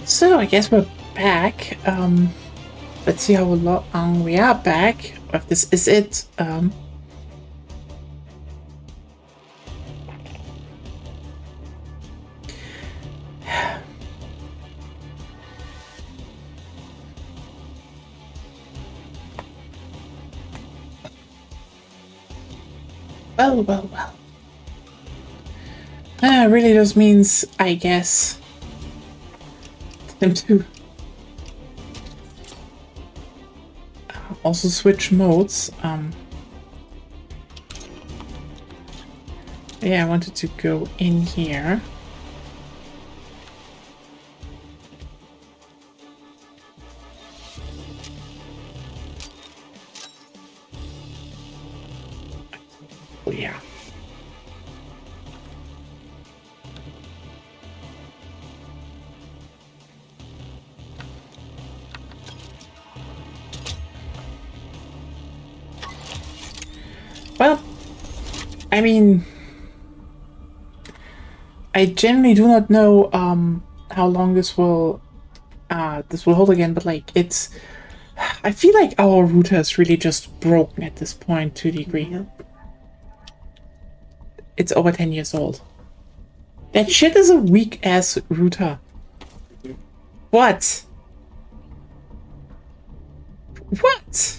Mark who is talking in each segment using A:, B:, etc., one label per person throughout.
A: So I guess we're back. Let's see how long we are back. If this is it. Well. Really just means, I guess, them to also switch modes. Yeah, I wanted to go in here. Oh, yeah. Well, I mean, I generally do not know how long this will hold again, but like it's I feel like our router is really just broken at this point to a degree. Yeah. It's over 10 years old. That shit is a weak ass router. What? What?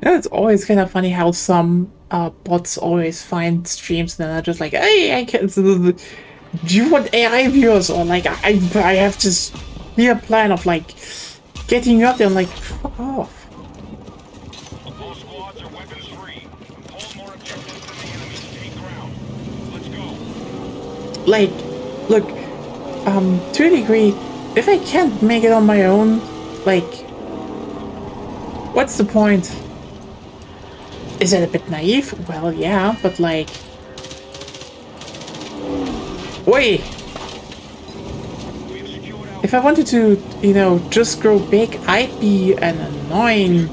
A: Yeah, it's always kind of funny how some bots always find streams and then are just like, hey, I can. Do you want AI viewers? Or like, I have this clear plan of like getting you up there. I'm like, fuck off.
B: All squads are weapons free. Hold more objectives than the enemy to take ground. Let's go.
A: Like, look, to a degree, if I can't make it on my own, like, what's the point? Is it a bit naive? Well, yeah, but like... Wait! If I wanted to, you know, just grow big, I'd be an annoying...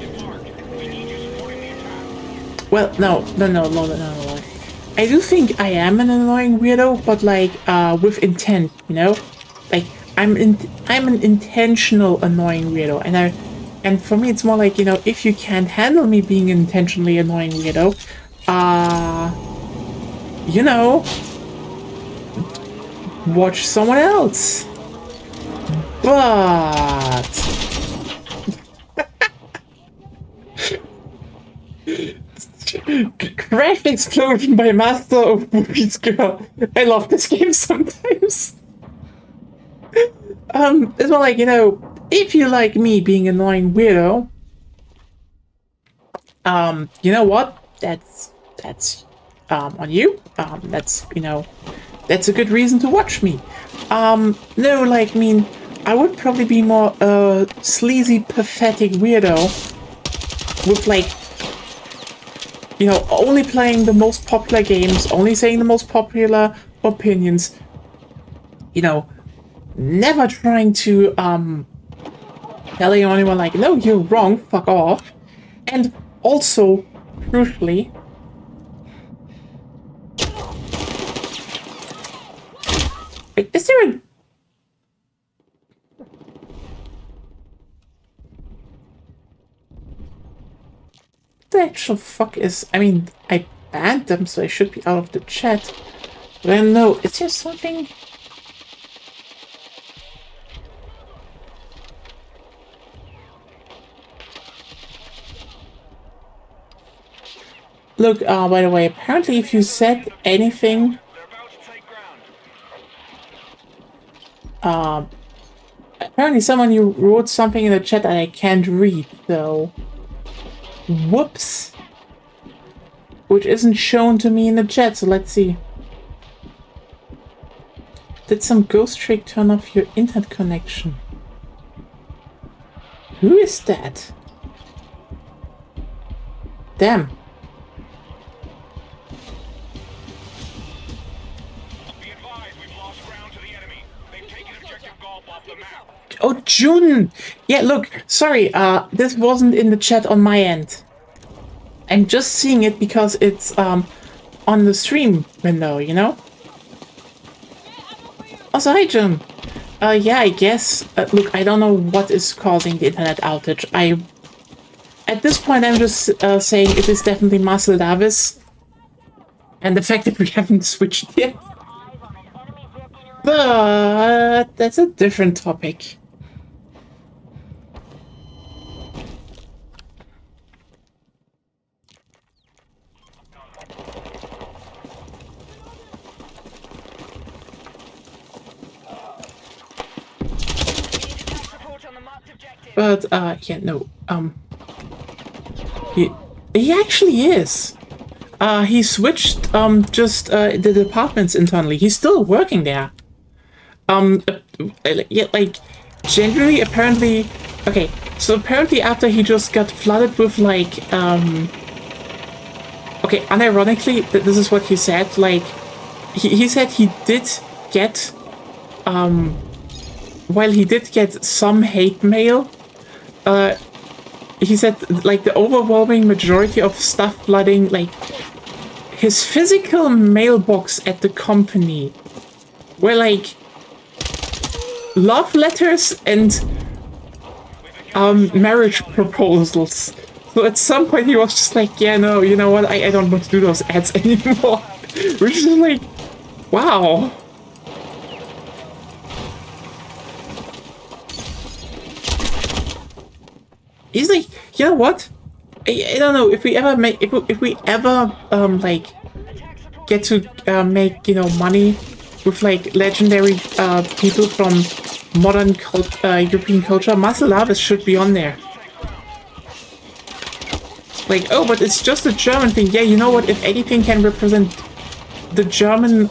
A: Well, no. I do think I am an annoying weirdo, but like, with intent, you know? Like, I'm an intentional annoying weirdo, and for me, it's more like, you know, if you can't handle me being an intentionally annoying weirdo, you know, watch someone else. But... Crash explosion by Master of Movies Girl. I love this game sometimes. It's more like, you know, if you like me being an annoying weirdo, you know what? That's on you. That's, you know, that's a good reason to watch me. No, like, I mean, I would probably be more a sleazy, pathetic weirdo with, like, you know, only playing the most popular games, only saying the most popular opinions, you know, never trying to, telling anyone like, no, you're wrong, fuck off. And also, crucially, is there a... the actual fuck is... I mean, I banned them, so I should be out of the chat. But I don't know, is there something... Look, by the way, apparently if you said anything... apparently someone you wrote something in the chat that I can't read, so... Whoops. Which isn't shown to me in the chat, so let's see. Did some ghost trick turn off your internet connection? Who is that? Damn.
B: Be advised, we've lost ground to the enemy. They've taken objective Golf off the map.
A: Oh, June! Yeah, look, sorry, this wasn't in the chat on my end. I'm just seeing it because it's, on the stream window, you know? Also, hi, June! Yeah, I guess, look, I don't know what is causing the internet outage. At this point, I'm just, saying it is definitely Marcel Davis. And the fact that we haven't switched yet. But that's a different topic. But, yeah, no, he actually is. He switched, just, the departments internally. He's still working there. Yeah, like, generally, apparently, okay, so apparently after he just got flooded with, like, okay, unironically, this is what he said, like, he said he did get, while he did get some hate mail, he said, like, the overwhelming majority of stuff flooding, like, his physical mailbox at the company were, like, love letters and, marriage proposals. So at some point he was just like, yeah, no, you know what, I don't want to do those ads anymore. Which is like, wow. He's like, you know what? I don't know if we ever make if we ever like get to make, you know, money with like legendary people from modern European culture. Marcel Davis should be on there. Like, oh, but it's just a German thing. Yeah, you know what? If anything can represent the German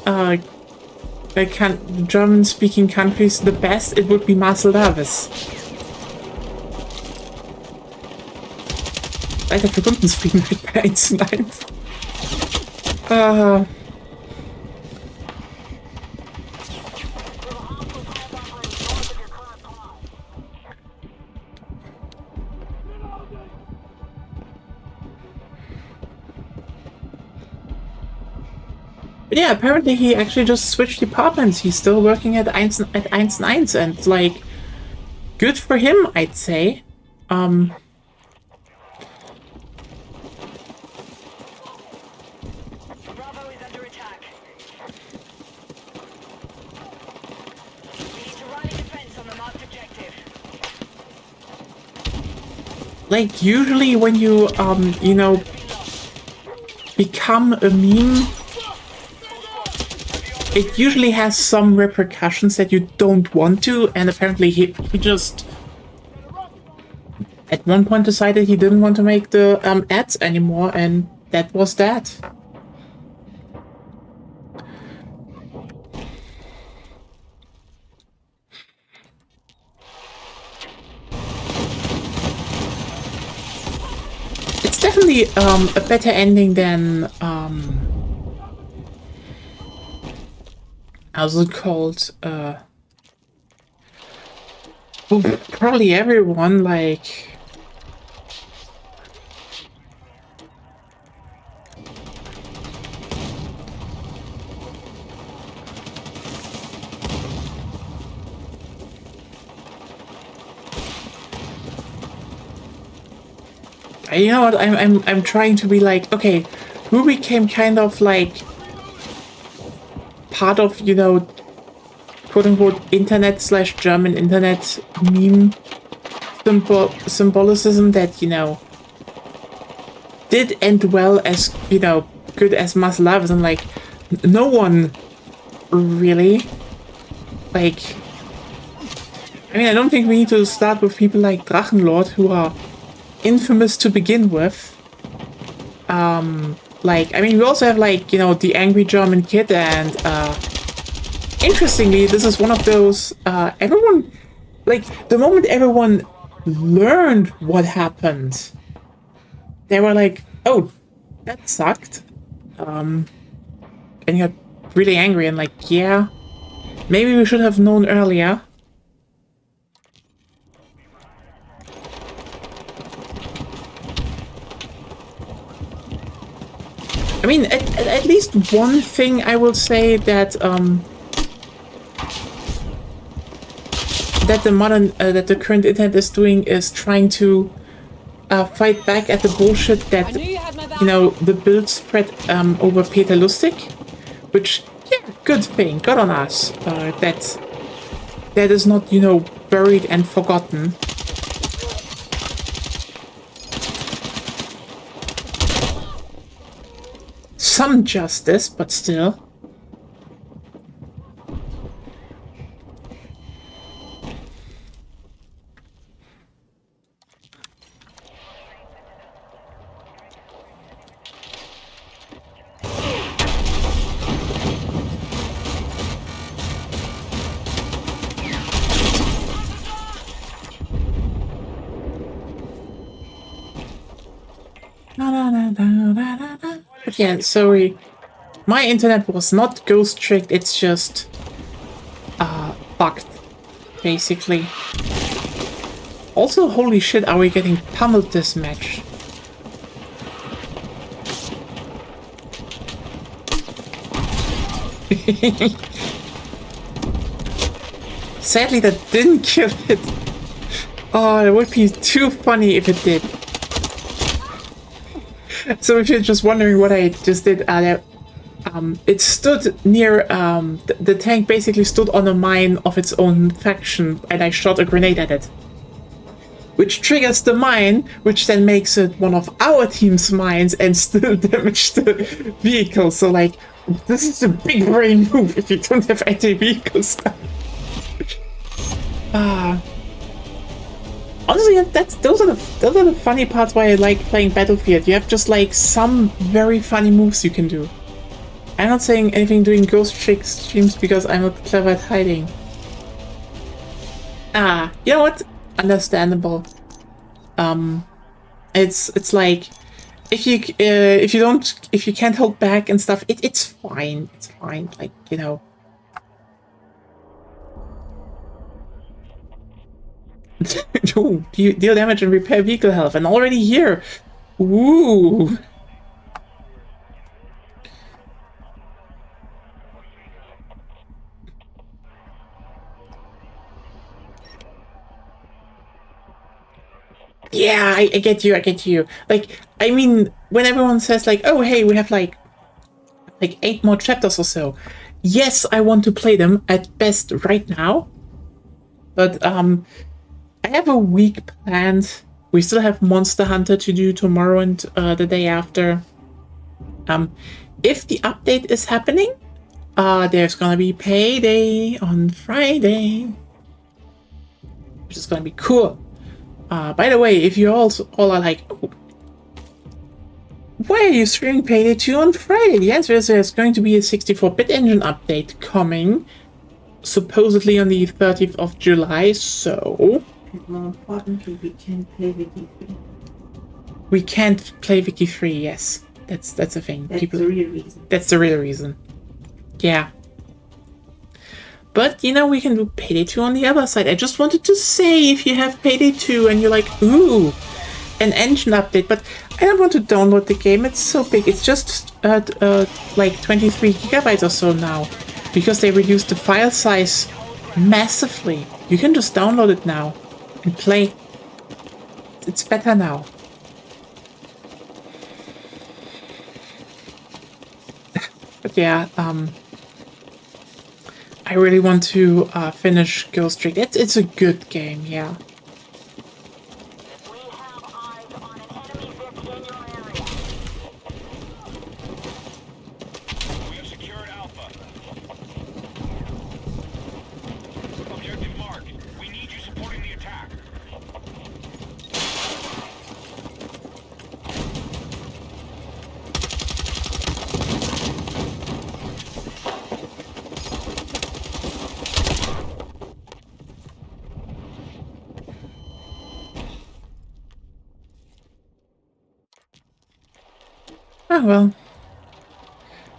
A: German-speaking countries the best, it would be Marcel Davis. Alter, für Kundensfrieden bei 1 und 1. But yeah, apparently he actually just switched departments. He's still working at 1 and like, good for him, I'd say. Like, usually when you, you know, become a meme, it usually has some repercussions that you don't want to, and apparently he just, at one point decided he didn't want to make the ads anymore, and that was that. It's definitely a better ending than how's it called? Well, probably everyone, like, you know what? I'm trying to be like, okay, who became kind of like part of, you know, quote unquote internet / German internet meme symbolicism that, you know, did end well as, you know, good as Marcel Davis, and like no one really, like, I mean, I don't think we need to start with people like Drachenlord, who are infamous to begin with. Like, I mean, we also have, like, you know, the angry German kid, and interestingly, this is one of those everyone, like, the moment everyone learned what happened. They were like, oh, that sucked. And got really angry and like, yeah, maybe we should have known earlier. I mean, at least one thing I will say that that the current internet is doing is trying to fight back at the bullshit that the build spread over Peter Lustig, which good thing, good on us. That is not buried and forgotten. Some justice, but still. But yeah, sorry. My internet was not ghost tricked, it's just bugged, basically. Also, holy shit, are we getting pummeled this match? Sadly, that didn't kill it. Oh, it would be too funny if it did. So if you're just wondering what I just did, it stood near, the tank basically stood on a mine of its own faction, and I shot a grenade at it. Which triggers the mine, which then makes it one of our team's mines and still damage the vehicle. So like, this is a big brain move if you don't have anti-vehicle stuff. Honestly, those are the funny parts why I like playing Battlefield. You have just like some very funny moves you can do. I'm not saying anything doing ghost trick streams because I'm not clever at hiding. You know what? Understandable. It's like if you can't hold back and stuff, it's fine. It's fine. Like, Ooh, deal damage and repair vehicle health, and already here. Ooh. Yeah, I get you, I get you. Like, I mean, when everyone says like, oh hey, we have like 8 more chapters or so. Yes, I want to play them at best right now. But I have a week planned. We still have Monster Hunter to do tomorrow and the day after. If the update is happening, there's gonna be payday on Friday, which is gonna be cool. By the way, if you all are like, oh, why are you streaming Payday 2 on Friday? The answer is there's going to be a 64-bit engine update coming, supposedly on the 30th of July, so...
C: More importantly, we can't play Wiki 3.
A: We can't play Wiki 3, yes. That's a thing.
C: That's the real reason.
A: That's the real reason. Yeah. But, we can do Payday 2 on the other side. I just wanted to say, if you have Payday 2 and you're like, ooh, an engine update, but I don't want to download the game. It's so big. It's just like 23 gigabytes or so now, because they reduced the file size massively. You can just download it now and play. It's better now. But yeah, I really want to finish Ghost Trick. It's a good game, yeah. Oh well.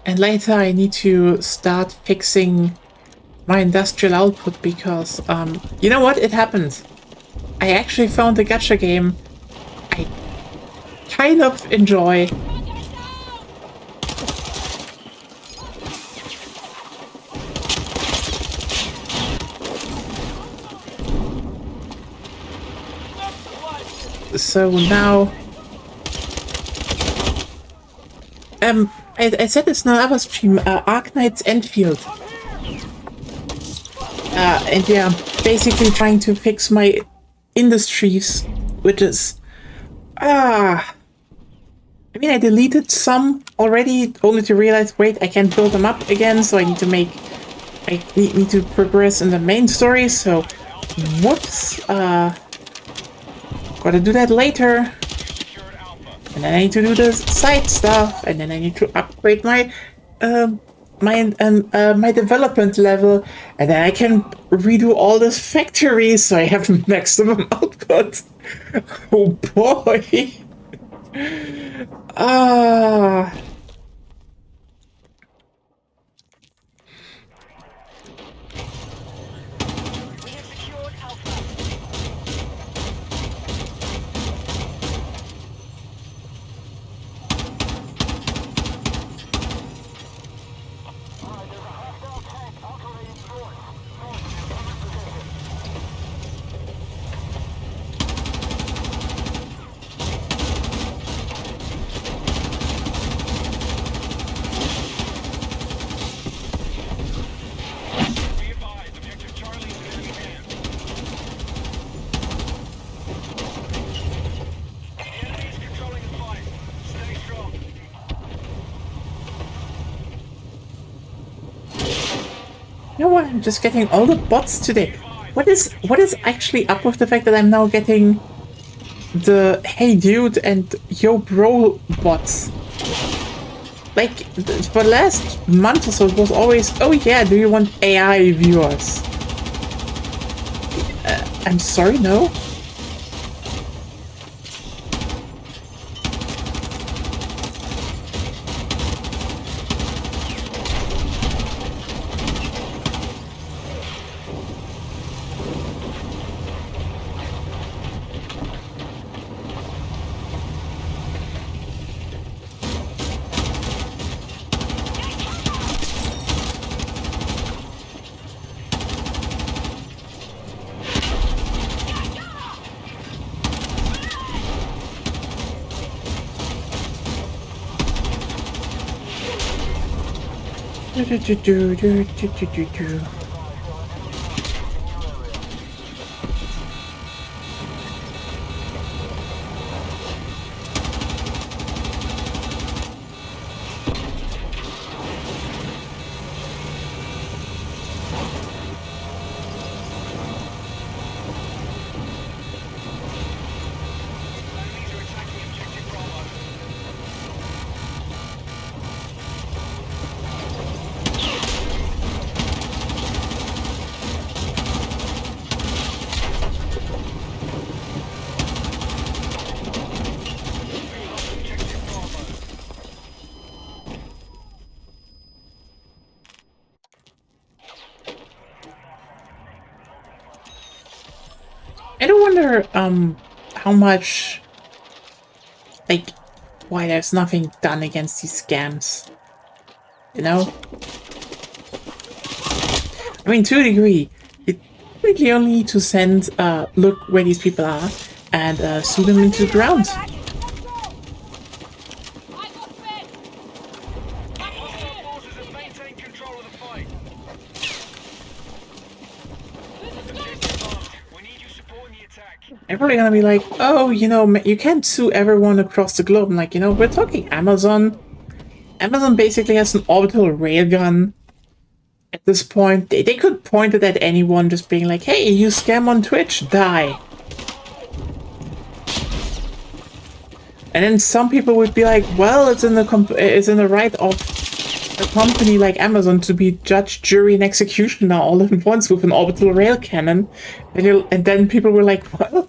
A: And later I need to start fixing my industrial output because, you know what? It happened. I actually found a gacha game I kind of enjoy. So now, I said this in another stream, Arknight's Enfield. And yeah, basically trying to fix my industries, which is, I mean, I deleted some already, only to realize, wait, I can't build them up again, so I need to need to progress in the main story, so, whoops, gotta do that later. And then I need to do the side stuff, and then I need to upgrade my my development level, and then I can redo all this factories so I have maximum output. Oh boy. Ah. You know what? I'm just getting all the bots today. What is actually up with the fact that I'm now getting the hey dude and yo bro bots? Like for the last month or so, it was always, oh yeah, do you want AI viewers? I'm sorry, no. I do wonder, how much, like, why there's nothing done against these scams. You know? I mean, to a degree, you really only need to send, look where these people are, and, sue them into the ground. They're probably gonna be like, oh, you know, you can't sue everyone across the globe. I'm like, you know, we're talking Amazon. Amazon basically has an orbital railgun. At this point, they could point it at anyone, just being like, hey, you scam on Twitch, die. And then some people would be like, well, it's in the right of a company like Amazon to be judge, jury, and executioner all at once with an orbital rail cannon. And then people were like, well,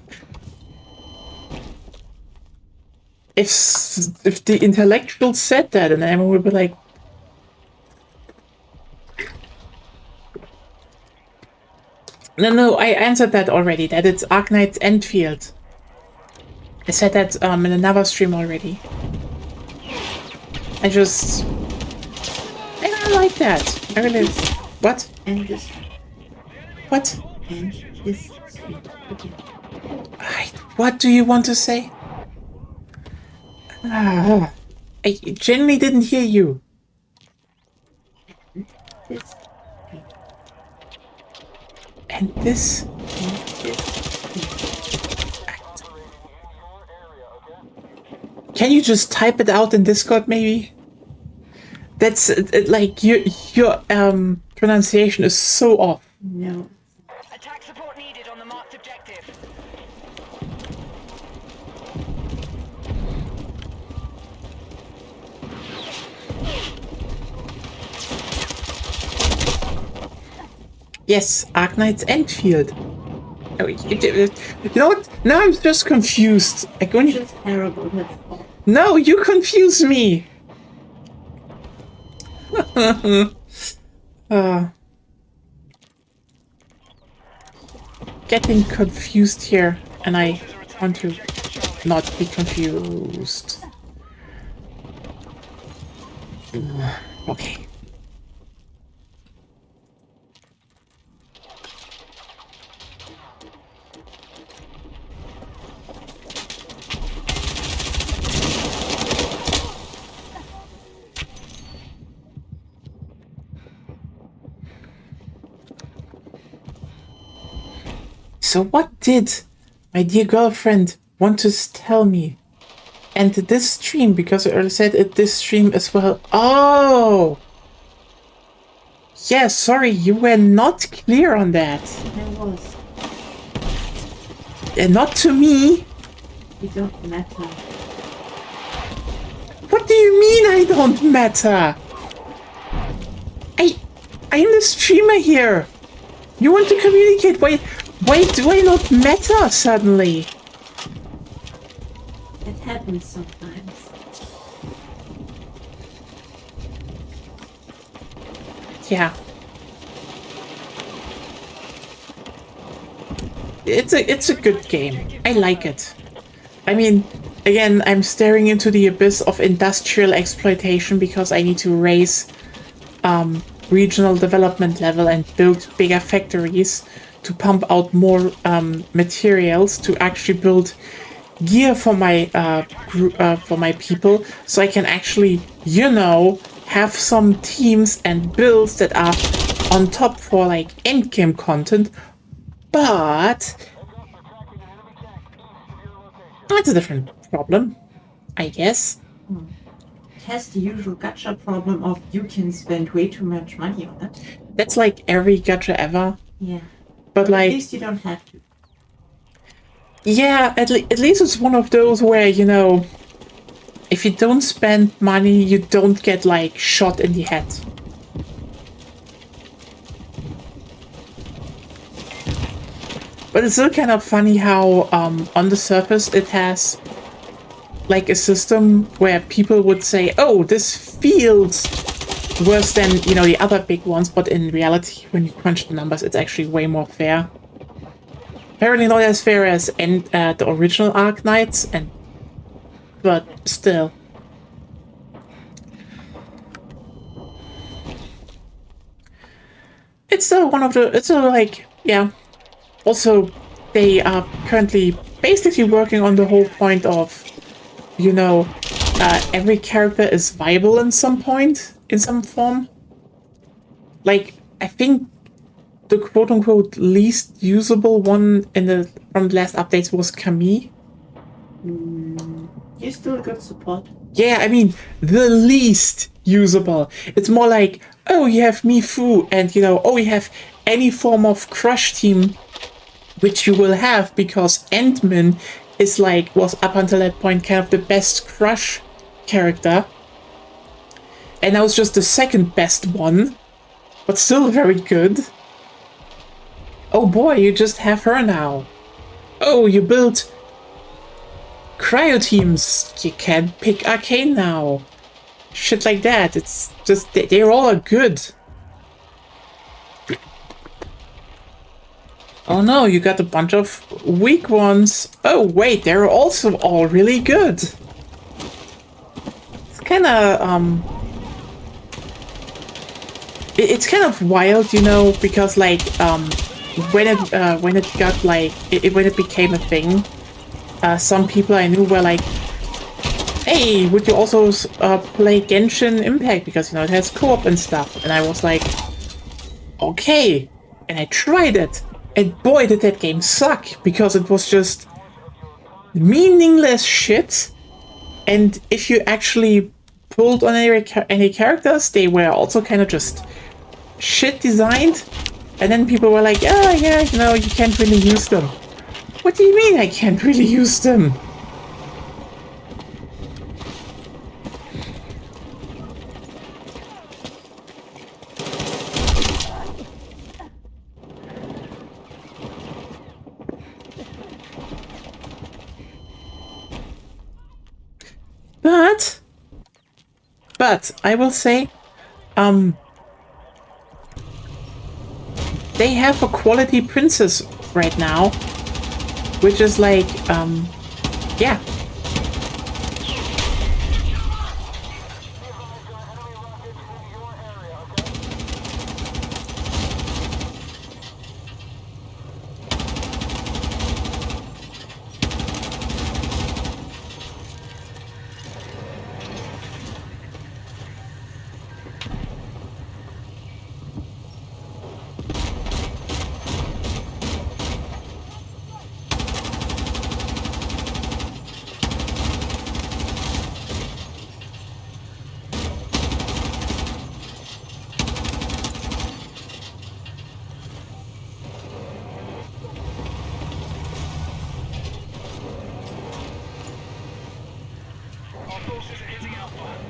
A: if the intellectual said that, and everyone would be like, no, I answered that already. That it's Arknight's Enfield. I said that in another stream already. I don't like that. I really. What?
C: And this.
A: What?
C: And this street. Okay.
A: What do you want to say? I genuinely didn't hear you.
C: This.
A: And this.
C: And this.
A: Can you just type it out in Discord, maybe? That's like your pronunciation is so off.
C: No.
D: Attack support needed on the marked objective.
A: Yes, Arknight's Enfield. Oh, you know what? Now I'm just confused.
C: It's just terrible, that's all.
A: No, you confuse me. Getting confused here, and I want to not be confused. Okay. So what did my dear girlfriend want to tell me? And this stream, because I already said it this stream as well. Oh! Yeah, sorry, you were not clear on that.
C: I was.
A: And not to me.
C: You don't matter.
A: What do you mean I don't matter? I'm the streamer here. You want to communicate. Why do I not matter suddenly?
C: It happens sometimes.
A: Yeah. It's a good game. I like it. I mean, again, I'm staring into the abyss of industrial exploitation because I need to raise regional development level and build bigger factories to pump out more materials to actually build gear for my people, so I can actually, you know, have some teams and builds that are on top for like endgame content. But that's a different problem, I guess.
C: It has the usual gacha problem of you can spend way too much money on it.
A: That's like every gacha ever.
C: Yeah.
A: But
C: At
A: like,
C: least you don't have to.
A: yeah, at least it's one of those where, you know, if you don't spend money, you don't get like shot in the head. But it's still kind of funny how on the surface it has like a system where people would say, oh, this feels worse than, you know, the other big ones, but in reality, when you crunch the numbers, it's actually way more fair. Apparently not as fair as the original Arknights, but still. It's still one of the, it's still like, yeah. Also, they are currently basically working on the whole point of, you know, every character is viable in some point, in some form. Like, I think the quote-unquote least usable one from the last updates was Camille.
C: You still got support.
A: Yeah, I mean, the least usable. It's more like, oh, you have Mifu, and, you know, oh, you have any form of crush team, which you will have, because Endman is like, was up until that point kind of the best crush character. And now it's just the second best one, but still very good. Oh boy, you just have her now. Oh, you built cryo teams, you can't pick arcane now. Shit like that. It's just, they're all good. Oh no, you got a bunch of weak ones. Oh wait, they're also all really good. It's kind of, it's kind of wild, you know, because like, when it got like, when it became a thing, some people I knew were like, hey, would you also play Genshin Impact? Because, you know, it has co-op and stuff. And I was like, okay. And I tried it. And boy, did that game suck. Because it was just meaningless shit. And if you actually pulled on any characters, they were also kind of just shit designed. And then people were like, oh, yeah, you know, you can't really use them. What do you mean I can't really use them? But I will say, they have a quality princess right now, which is like, yeah.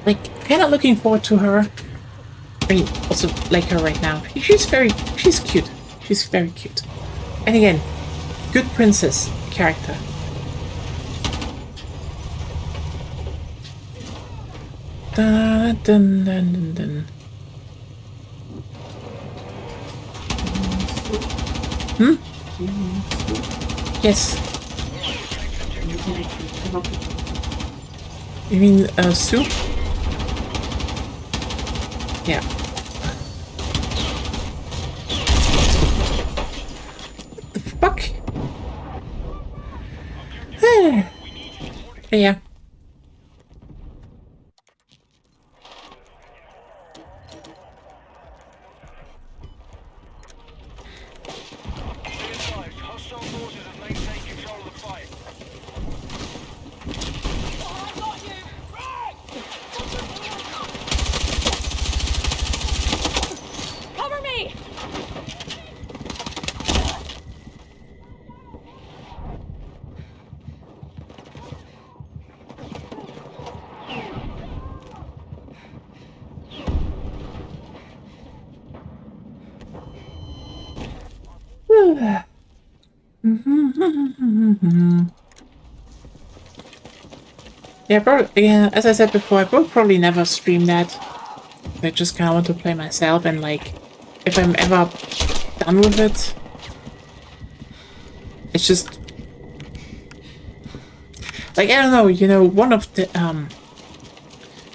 A: Like, kind of looking forward to her. I mean, also like her right now. She's cute. She's very cute. And again, good princess character. Dun, dun, dun, dun, dun. Hmm? Yes. You mean soup? Yeah. What the fuck? Yeah. Yeah, probably, yeah, as I said before, I will probably never stream that. I just kind of want to play myself, and like, if I'm ever done with it, it's just like, I don't know, you know, one of the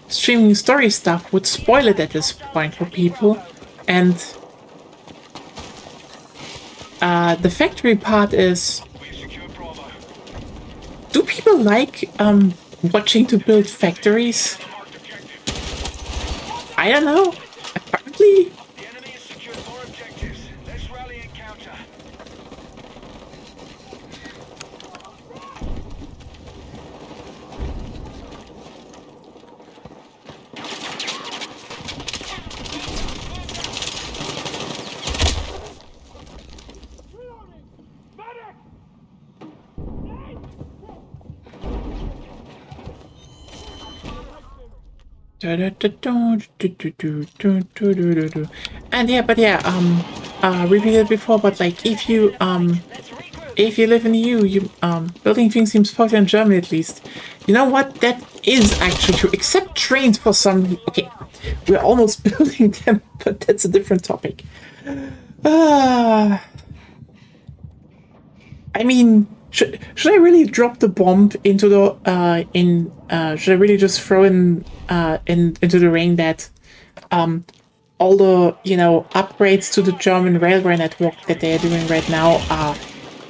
A: streaming story stuff would spoil it at this point for people, and the factory part is, do people like watching to build factories? I don't know. Apparently.
B: The enemy has secured more objectives. Let's rally and counter.
A: And yeah, but yeah, repeated before, but like, if you if you live in the EU, you building things seems popular in Germany at least. You know what? That is actually true. Except trains for some. Okay, we're almost building them, but that's a different topic. I mean, should I really drop the bomb into the should I really just throw into the ring that all the upgrades to the German railway network that they are doing right now are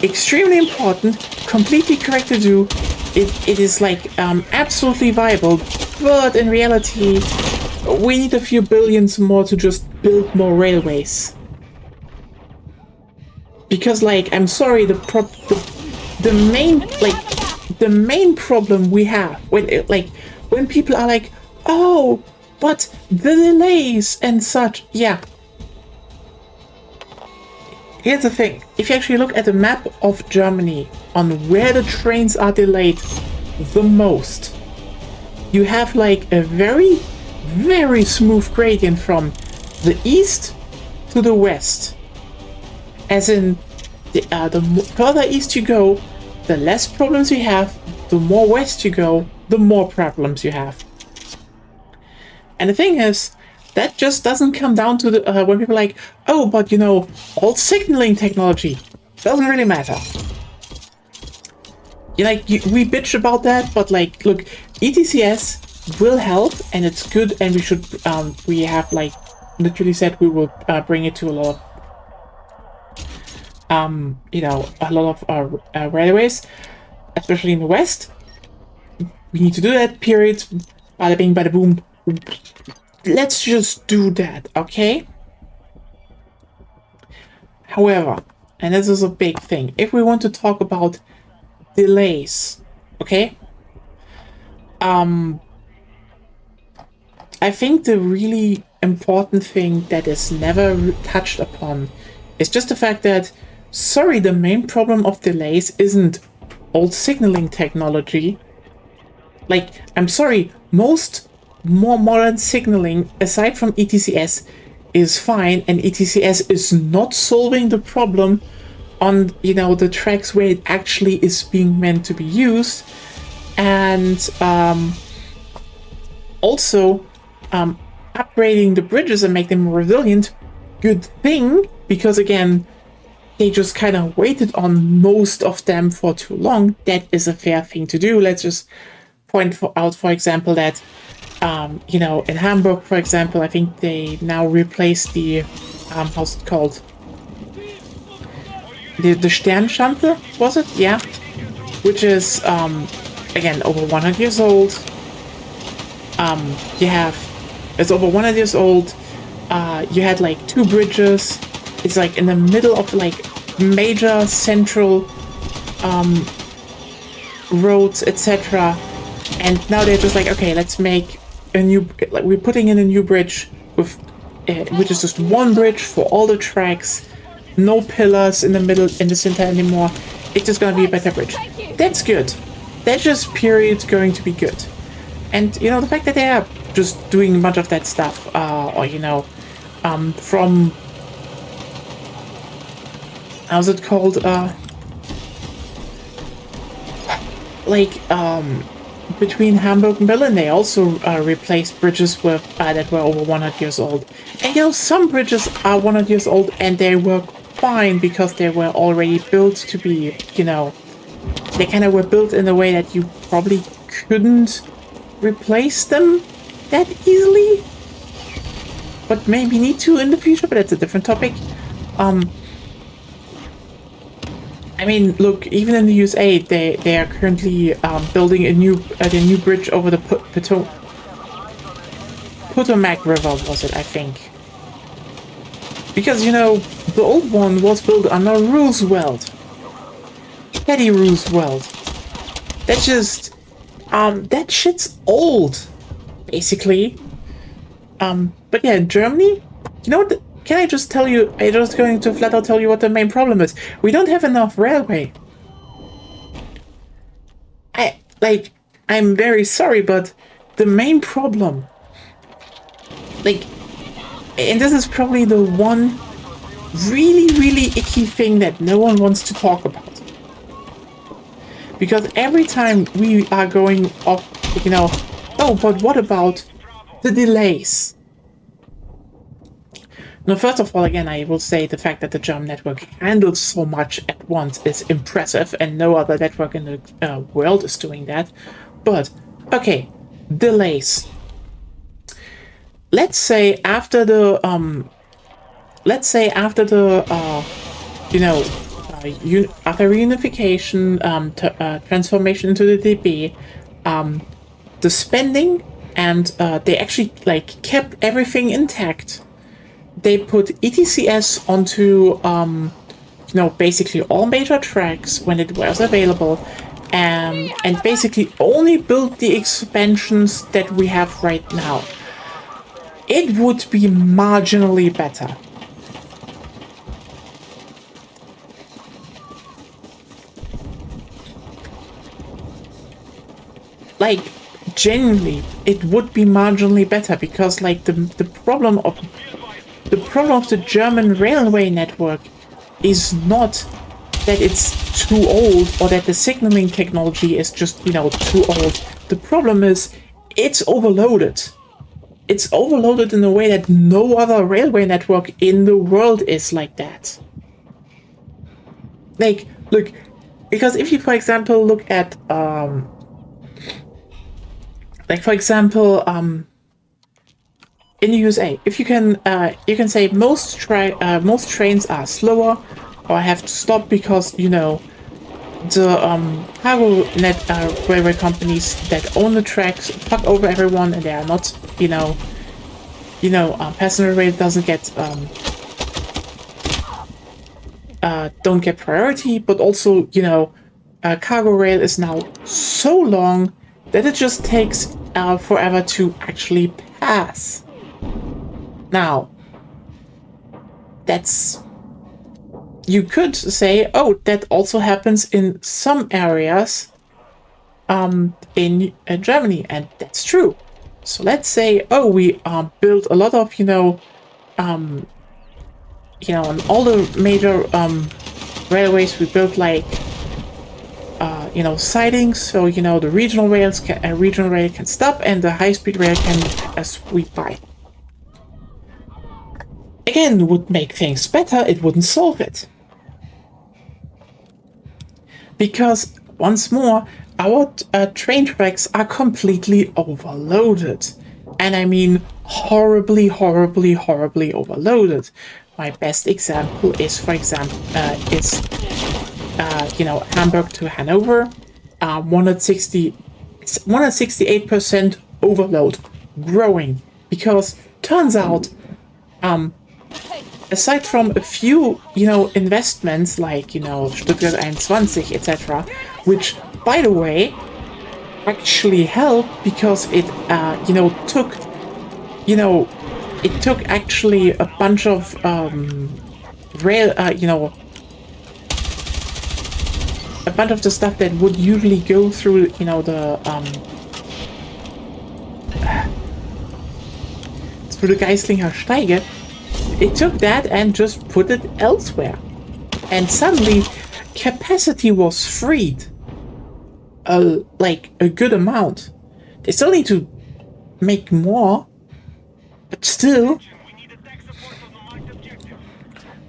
A: extremely important, completely correct to do. It is like absolutely viable, but in reality, we need a few billions more to just build more railways. Because, like, I'm sorry, the main problem we have when people are like, oh, but the delays and such, yeah. Here's the thing: if you actually look at the map of Germany on where the trains are delayed the most, you have like a very, very smooth gradient from the east to the west. As in, the further east you go, the less problems you have. The more west you go, the more problems you have. And the thing is, that just doesn't come down to the when people are like, oh, but all signaling technology doesn't really matter. We bitch about that, but like, look, ETCS will help, and it's good, and we should we have like literally said we will bring it to a lot of a lot of railways, especially in the west. We need to do that, period. Bada bing, bada boom. Let's just do that, okay? However, and this is a big thing, if we want to talk about delays, okay? I think the really important thing that is never touched upon is just the fact that, sorry, the main problem of delays isn't old signaling technology. Like, I'm sorry, most more modern signaling, aside from ETCS, is fine, and ETCS is not solving the problem on, the tracks where it actually is being meant to be used. And also, upgrading the bridges and make them more resilient, good thing, because again, they just kind of waited on most of them for too long. That is a fair thing to do. Let's just point out, for example, that in Hamburg, for example, I think they now replaced the how's it called? The Sternschanze, was it? Yeah, which is again over 100 years old. It's over 100 years old. You had like 2 bridges. It's like in the middle of like major central roads, etc. And now they're just like, okay, let's make a new. Like, we're putting in a new bridge with, which is just one bridge for all the tracks, no pillars in the middle, in the center anymore. It's just gonna be a better bridge. That's good. That's just period going to be good. And the fact that they are just doing a bunch of that stuff, from how's it called? Between Hamburg and Berlin, they also replaced bridges with that were over 100 years old. And some bridges are 100 years old and they work fine because they were already built to be, they kind of were built in a way that you probably couldn't replace them that easily. But maybe need to in the future, but that's a different topic. I mean, look, even in the USA, they are currently building the new bridge over the Potomac River, was it, I think. Because, the old one was built under Roosevelt. Teddy Roosevelt. That's just, that shit's old, basically. But yeah, Germany, what? Can I just tell you, I'm just going to flat out tell you what the main problem is. We don't have enough railway. I'm very sorry, but the main problem, and this is probably the one really, really icky thing that no one wants to talk about. Because every time we are going off, you know, oh, but what about the delays? Now, first of all, again, I will say the fact that the German network handles so much at once is impressive, and no other network in the world is doing that. But, okay, delays. Let's say after the, after reunification, transformation into the DB, the spending, and they actually, like, kept everything intact. They put ETCS onto, basically all major tracks when it was available, and basically only built the expansions that we have right now. It would be marginally better. Like, genuinely, it would be marginally better, because, like, the problem of the German railway network is not that it's too old or that the signaling technology is just, too old. The problem is it's overloaded. It's overloaded in a way that no other railway network in the world is like that. Like, look, because if you, for example, look at, in the USA, if you can say most trains are slower or have to stop because the cargo railway companies that own the tracks fuck over everyone, and they are not passenger rail doesn't get don't get priority, but also cargo rail is now so long that it just takes forever to actually pass. Now, you could say, oh, that also happens in some areas in Germany, and that's true. So let's say, oh, we built a lot of, on all the major railways, we built like, sidings, so the regional rail can stop and the high-speed rail can sweep by. Again, would make things better, it wouldn't solve it. Because, once more, our train tracks are completely overloaded. And I mean horribly, horribly, horribly overloaded. My best example is, for example, Hamburg to Hanover, 168% overload, growing. Because, turns out, aside from a few, investments like, Stuttgart 21, etc., which, by the way, actually helped because it, took actually a bunch of rail, a bunch of the stuff that would usually go through, through the Geislinger Steige. It took that and just put it elsewhere. And suddenly, capacity was freed. Like, a good amount. They still need to make more. But still.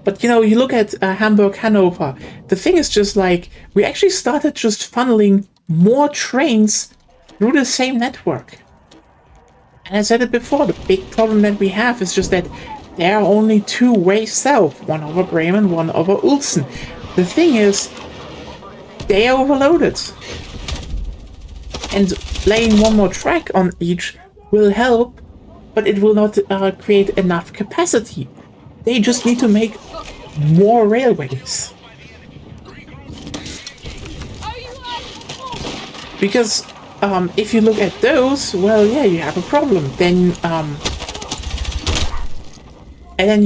A: But, you look at Hamburg, Hanover. The thing is just like, we actually started just funneling more trains through the same network. And I said it before, the big problem that we have is just that there are only two ways south, one over Bremen, one over Uelzen. The thing is, they are overloaded. And laying one more track on each will help, but it will not create enough capacity. They just need to make more railways. Because if you look at those, well, yeah, you have a problem. Then, and then,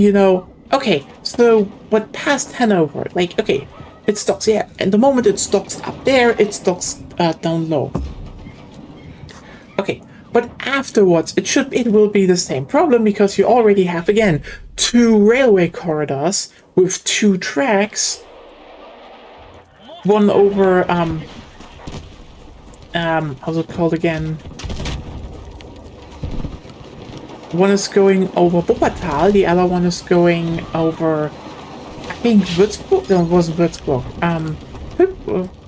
A: okay, so what past Hanover? Like, okay, it stocks, yeah, and the moment it stocks up there, it stocks down low. Okay, but afterwards, it will be the same problem because you already have, again, two railway corridors with two tracks, one over how's it called again? One is going over Wuppertal, the other one is going over, I think, Würzburg? No, it wasn't Würzburg.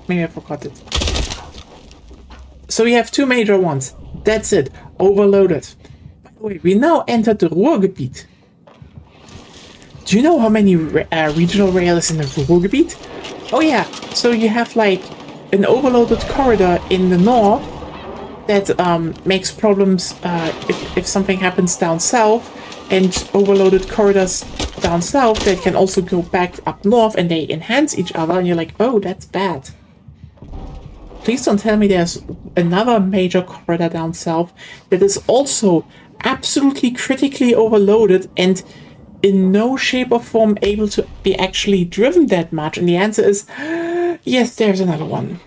A: Maybe I forgot it. So we have two major ones. That's it. Overloaded. By the way, we now entered the Ruhrgebiet. Do you know how many regional rail is in the Ruhrgebiet? Oh yeah, so you have like an overloaded corridor in the north that makes problems if something happens down south, and overloaded corridors down south that can also go back up north, and they enhance each other, and you're like, oh, that's bad. Please don't tell me there's another major corridor down south that is also absolutely critically overloaded and in no shape or form able to be actually driven that much. And the answer is, yes, there's another one.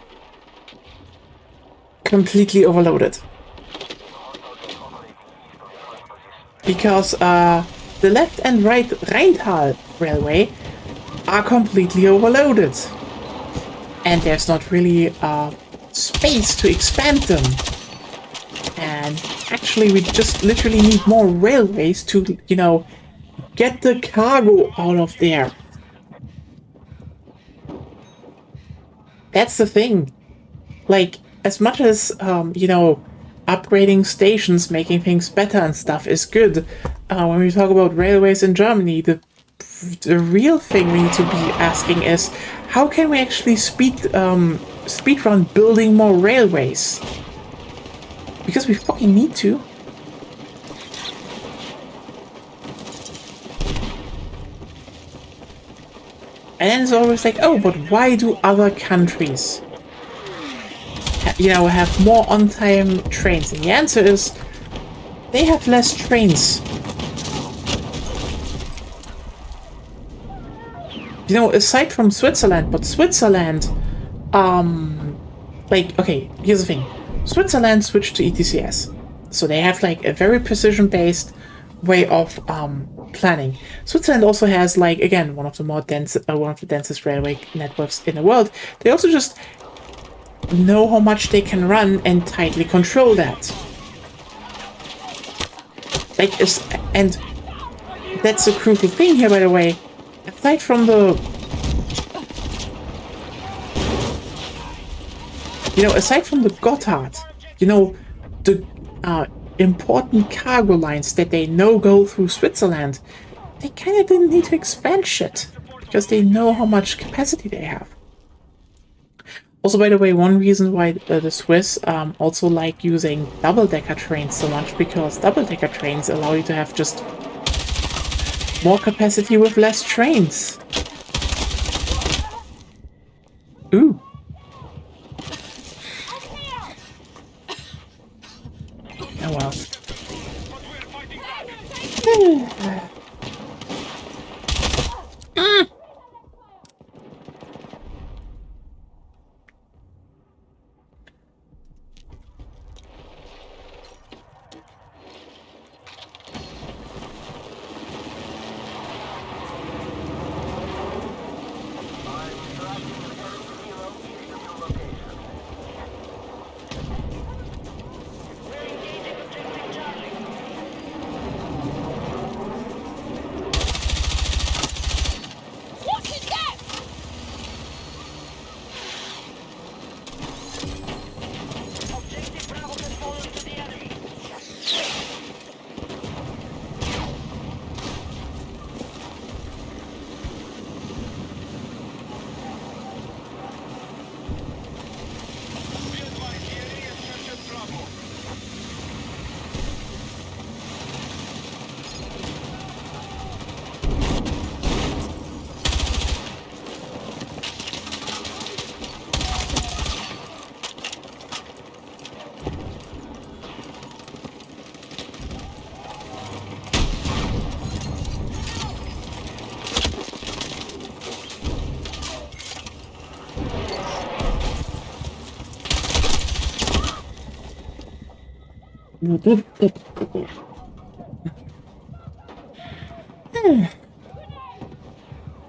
A: Completely overloaded. Because the left and right Rheintal railway are completely overloaded. And there's not really space to expand them. And actually we just literally need more railways to, you know, get the cargo out of there. That's the thing. Like, as much as, you know, upgrading stations, making things better and stuff is good, when we talk about railways in Germany, the real thing we need to be asking is, how can we actually speedrun building more railways? Because we fucking need to. And then it's always like, oh, but why do other countries, you know, have more on-time trains? And the answer is, they have less trains. You know, aside from Switzerland, but Switzerland, like, okay, here's the thing. Switzerland switched to ETCS. So they have, like, a very precision-based way of, planning. Switzerland also has, like, again, one of the densest railway networks in the world. They also just know how much they can run and tightly control that. Like, and that's a crucial thing here, by the way. Aside from the, you know, aside from the Gotthard, you know, the important cargo lines that they know go through Switzerland, they kind of didn't need to expand shit because they know how much capacity they have. Also, by the way, one reason why the Swiss also like using double-decker trains so much, because double-decker trains allow you to have just more capacity with less trains. Ooh. Oh well.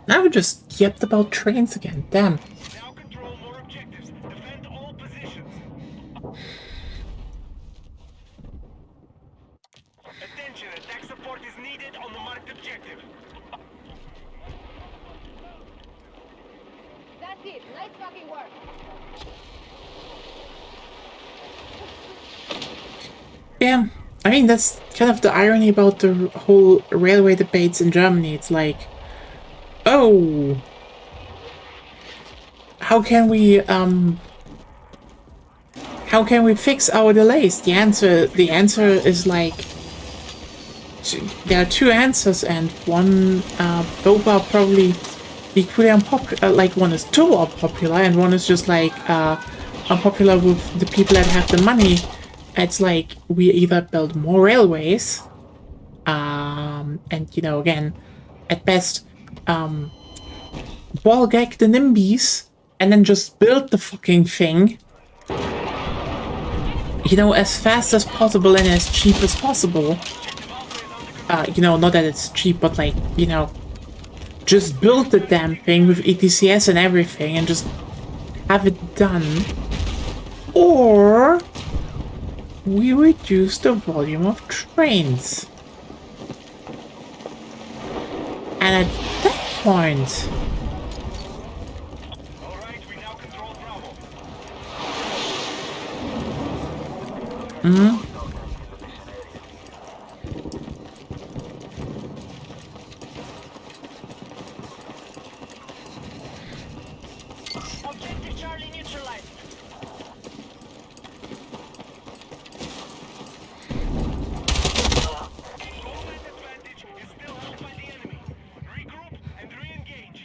A: Now we just yapped about trains again. Damn.
B: Now control more objectives. Defend all positions. Attention, attack support is needed on the marked objective.
D: That's it. Nice fucking work.
A: Yeah, I mean, that's kind of the irony about the whole railway debates in Germany. It's like, oh, how can we fix our delays? The answer is like, there are two answers, and one, both are probably equally unpopular. Like, one is too unpopular, and one is just like unpopular with the people that have the money. It's like, we either build more railways, and you know, again, at best, ball gag the NIMBYs, and then just build the fucking thing, you know, as fast as possible and as cheap as possible. You know, not that it's cheap, but like, you know, just build the damn thing with ETCS and everything and just have it done. Or we reduce the volume of trains. And at that point,
B: Alright, we now control Bravo.
D: Objective Charlie neutralized.
B: Homeland advantage is still held by the enemy. Regroup and re-engage.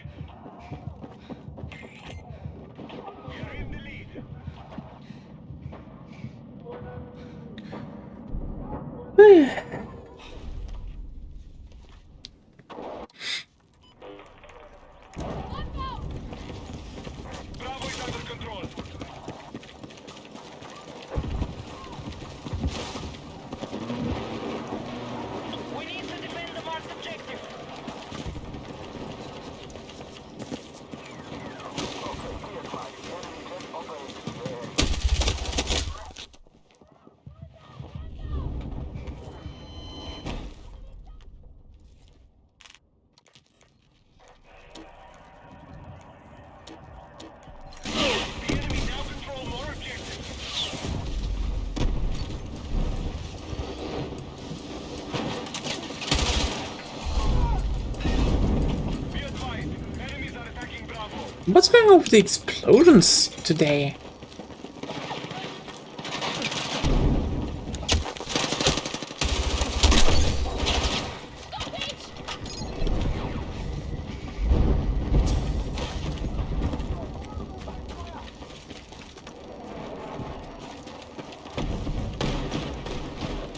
B: We are in the lead. Bravo is under control.
D: We need to defend the marked objective.
B: The enemy now control more objectives. Be advised, enemies are attacking Bravo.
A: what's going on with the explosions today?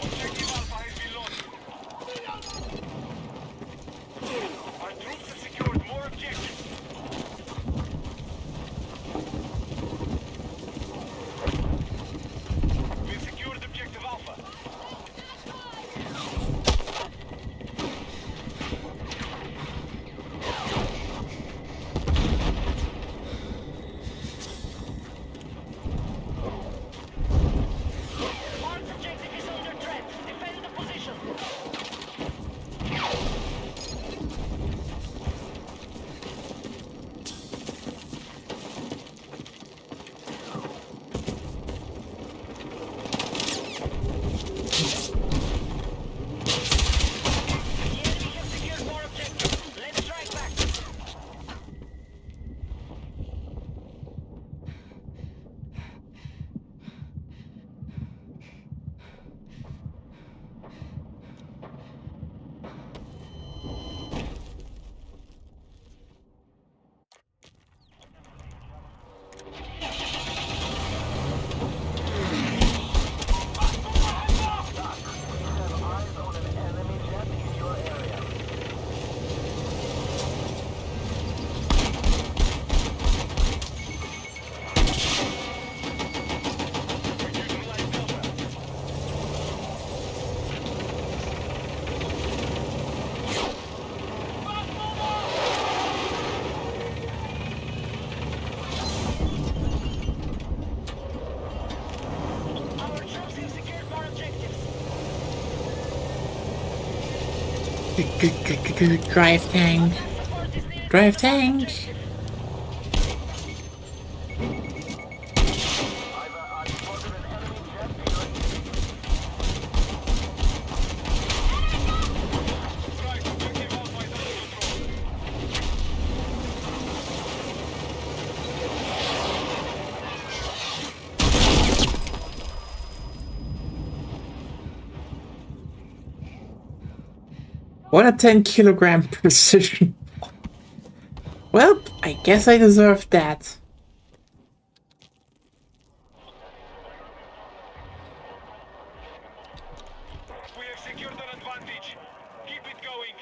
B: Objective Alpha has been lost. Our troops have secured more objectives.
A: Drive tank.
D: Support is needed
A: Drive
D: for the marked
A: tank.
D: objective.
B: Right, objective Alpha is under control.
A: What a 10-kilogram precision. Well, I guess I deserved that.
B: We have secured an advantage. Keep it going.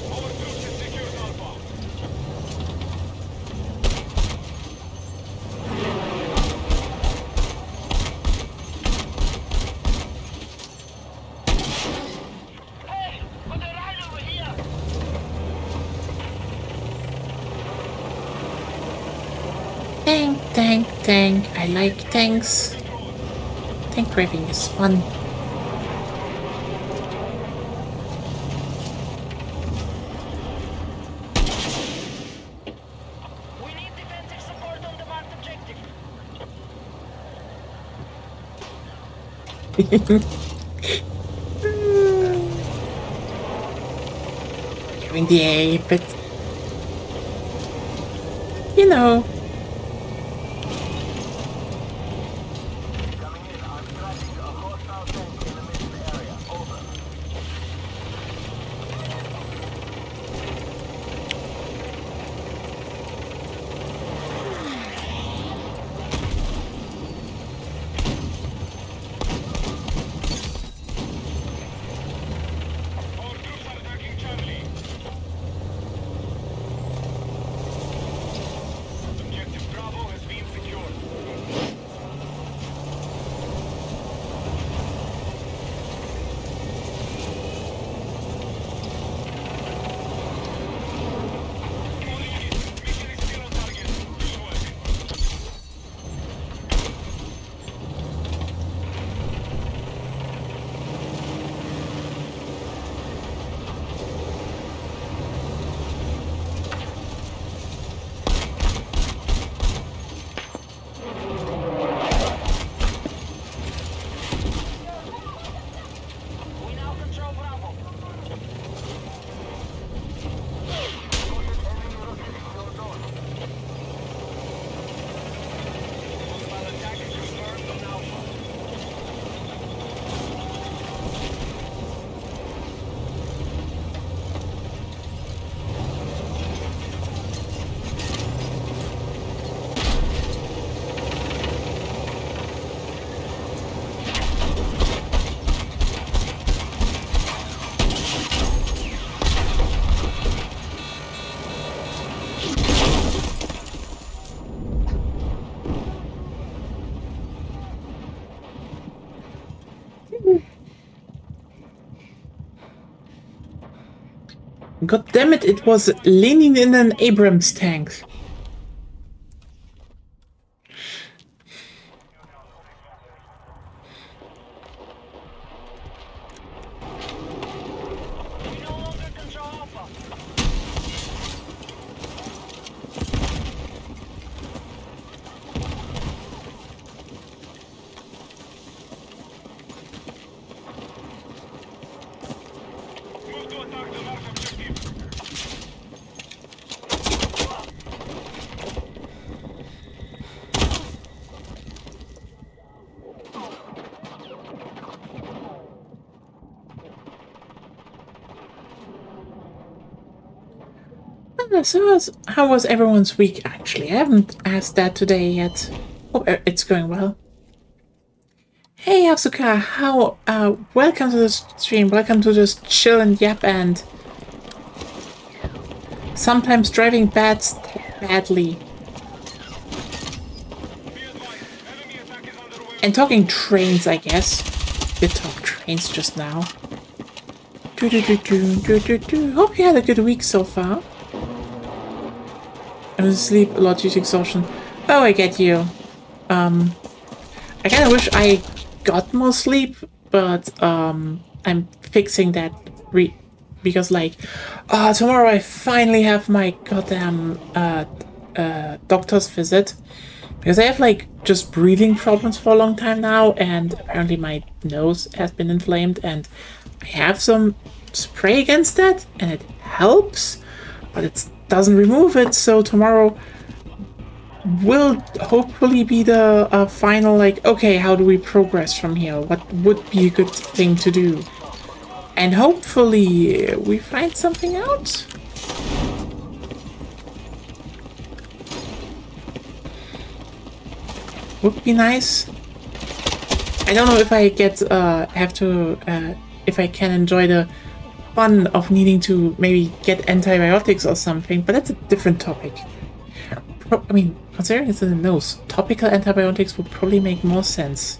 B: Our troops have secured Alpha.
D: Hey, put a ride over here.
A: Tank. I like tanks. Tank driving is fun.
D: We need defensive support on the marked objective.
A: Having the A, but you know.
B: Our troops are attacking Charlie. Objective Bravo has been secured. All units, mission is still on target. Good work.
D: We now control Bravo.
B: Hostile attack is confirmed on Alpha.
A: God damn it was leaning in an Abrams tank.
D: We no longer control Alpha.
B: Move to attack the marked objective.
A: How was everyone's week, actually? I haven't asked that today yet. Hope it's going well. Hey, Asuka, welcome to the stream. Welcome to this chill and yap and sometimes driving badly. And talking trains, I guess. Did talk trains just now. Hope you had a good week so far. I was asleep a lot due to exhaustion. Oh, I get you. I kind of wish I got more sleep, but I'm fixing that because like, tomorrow I finally have my goddamn doctor's visit because I have like just breathing problems for a long time now, and apparently my nose has been inflamed, and I have some spray against that, and it helps, but it doesn't remove it. So tomorrow will hopefully be the final, like, okay, how do we progress from here? What would be a good thing to do? And hopefully we find something out. Would be nice. I don't know if I get, if I can enjoy the fun of needing to maybe get antibiotics or something, but that's a different topic. I mean, considering it's in the nose, topical antibiotics would probably make more sense.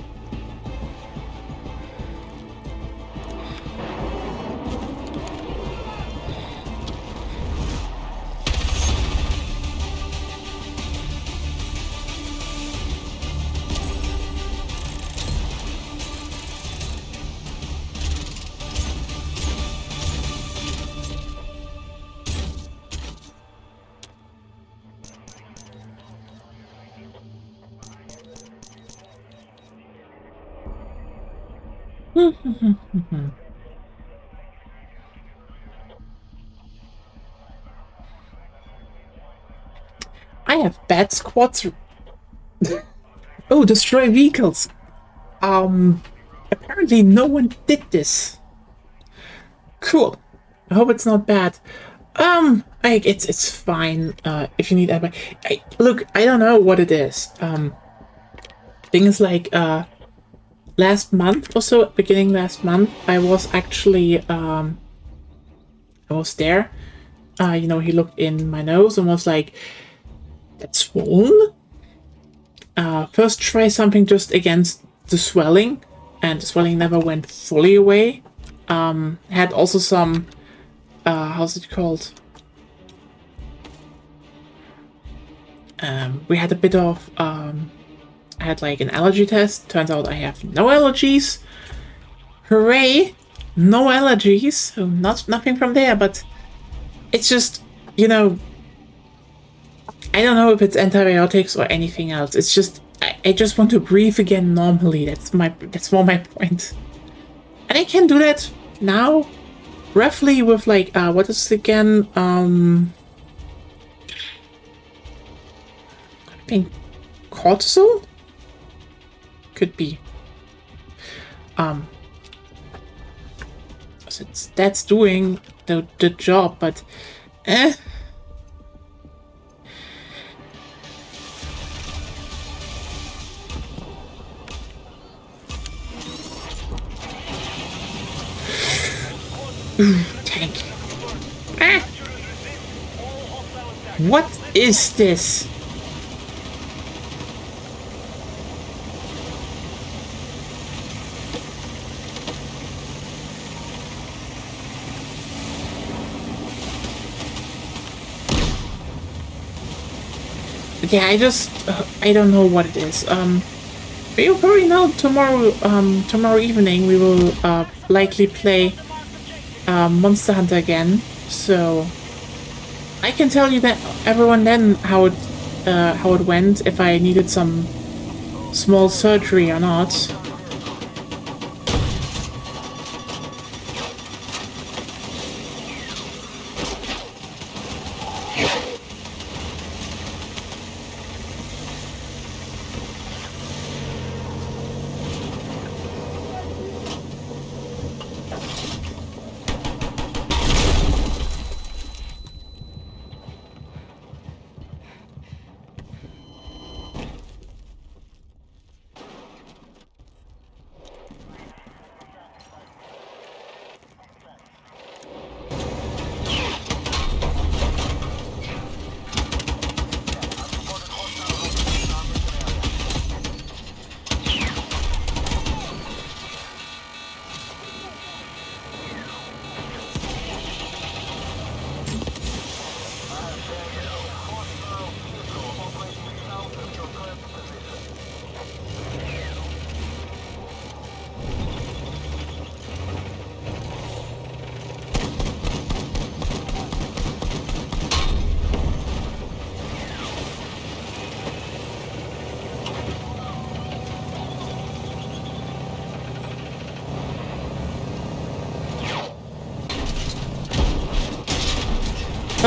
A: I have bad squats. Oh, destroy vehicles. Apparently no one did this. Cool. I hope it's not bad. It's fine. If you need look, I don't know what it is. Things like last month or so, beginning last month, I was actually I was there. You know, he looked in my nose and was like, "That's swollen." First try something just against the swelling, and the swelling never went fully away. Had also some how's it called? We had a bit of I had like an allergy test. Turns out I have no allergies. Hooray! No allergies. So nothing from there, but it's just, you know, I don't know if it's antibiotics or anything else. It's just I just want to breathe again normally. That's more my point. And I can do that now, roughly with like what is it again? I think cortisol? Could be. That's doing the job, but tank. What is this? Yeah, I don't know what it is. But you'll probably know tomorrow evening we will likely play Monster Hunter again. So I can tell you that everyone then how it went, if I needed some small surgery or not.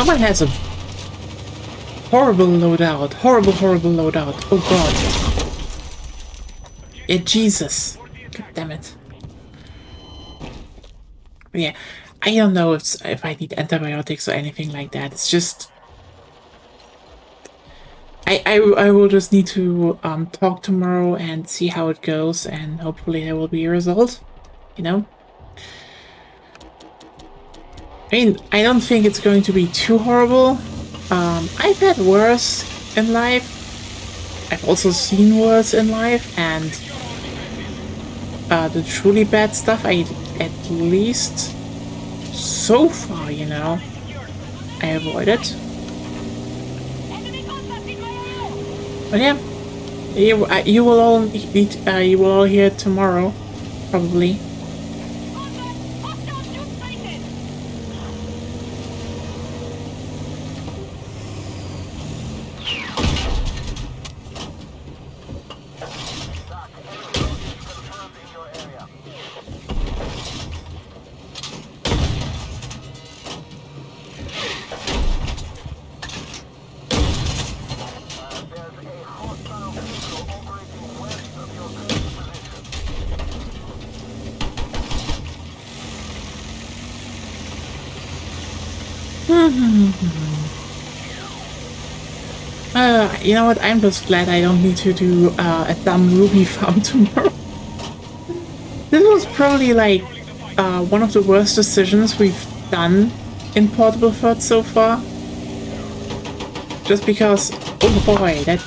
A: Someone has a horrible loadout. Horrible, horrible loadout. Oh god. Yeah, Jesus. God damn it. But yeah, I don't know if I need antibiotics or anything like that. It's just I will just need to talk tomorrow and see how it goes, and hopefully there will be a result. You know. I mean, I don't think it's going to be too horrible. I've had worse in life. I've also seen worse in life, and the truly bad stuff, at least so far, you know, I avoided.
D: Enemy contact in my area!
A: But yeah, you will all meet, you will all hear tomorrow, probably.
D: Contact! Hostile troops sighted!
A: You know what? I'm just glad I don't need to do a dumb ruby farm tomorrow. This was probably like one of the worst decisions we've done in Portable Third so far. Just because, oh boy, that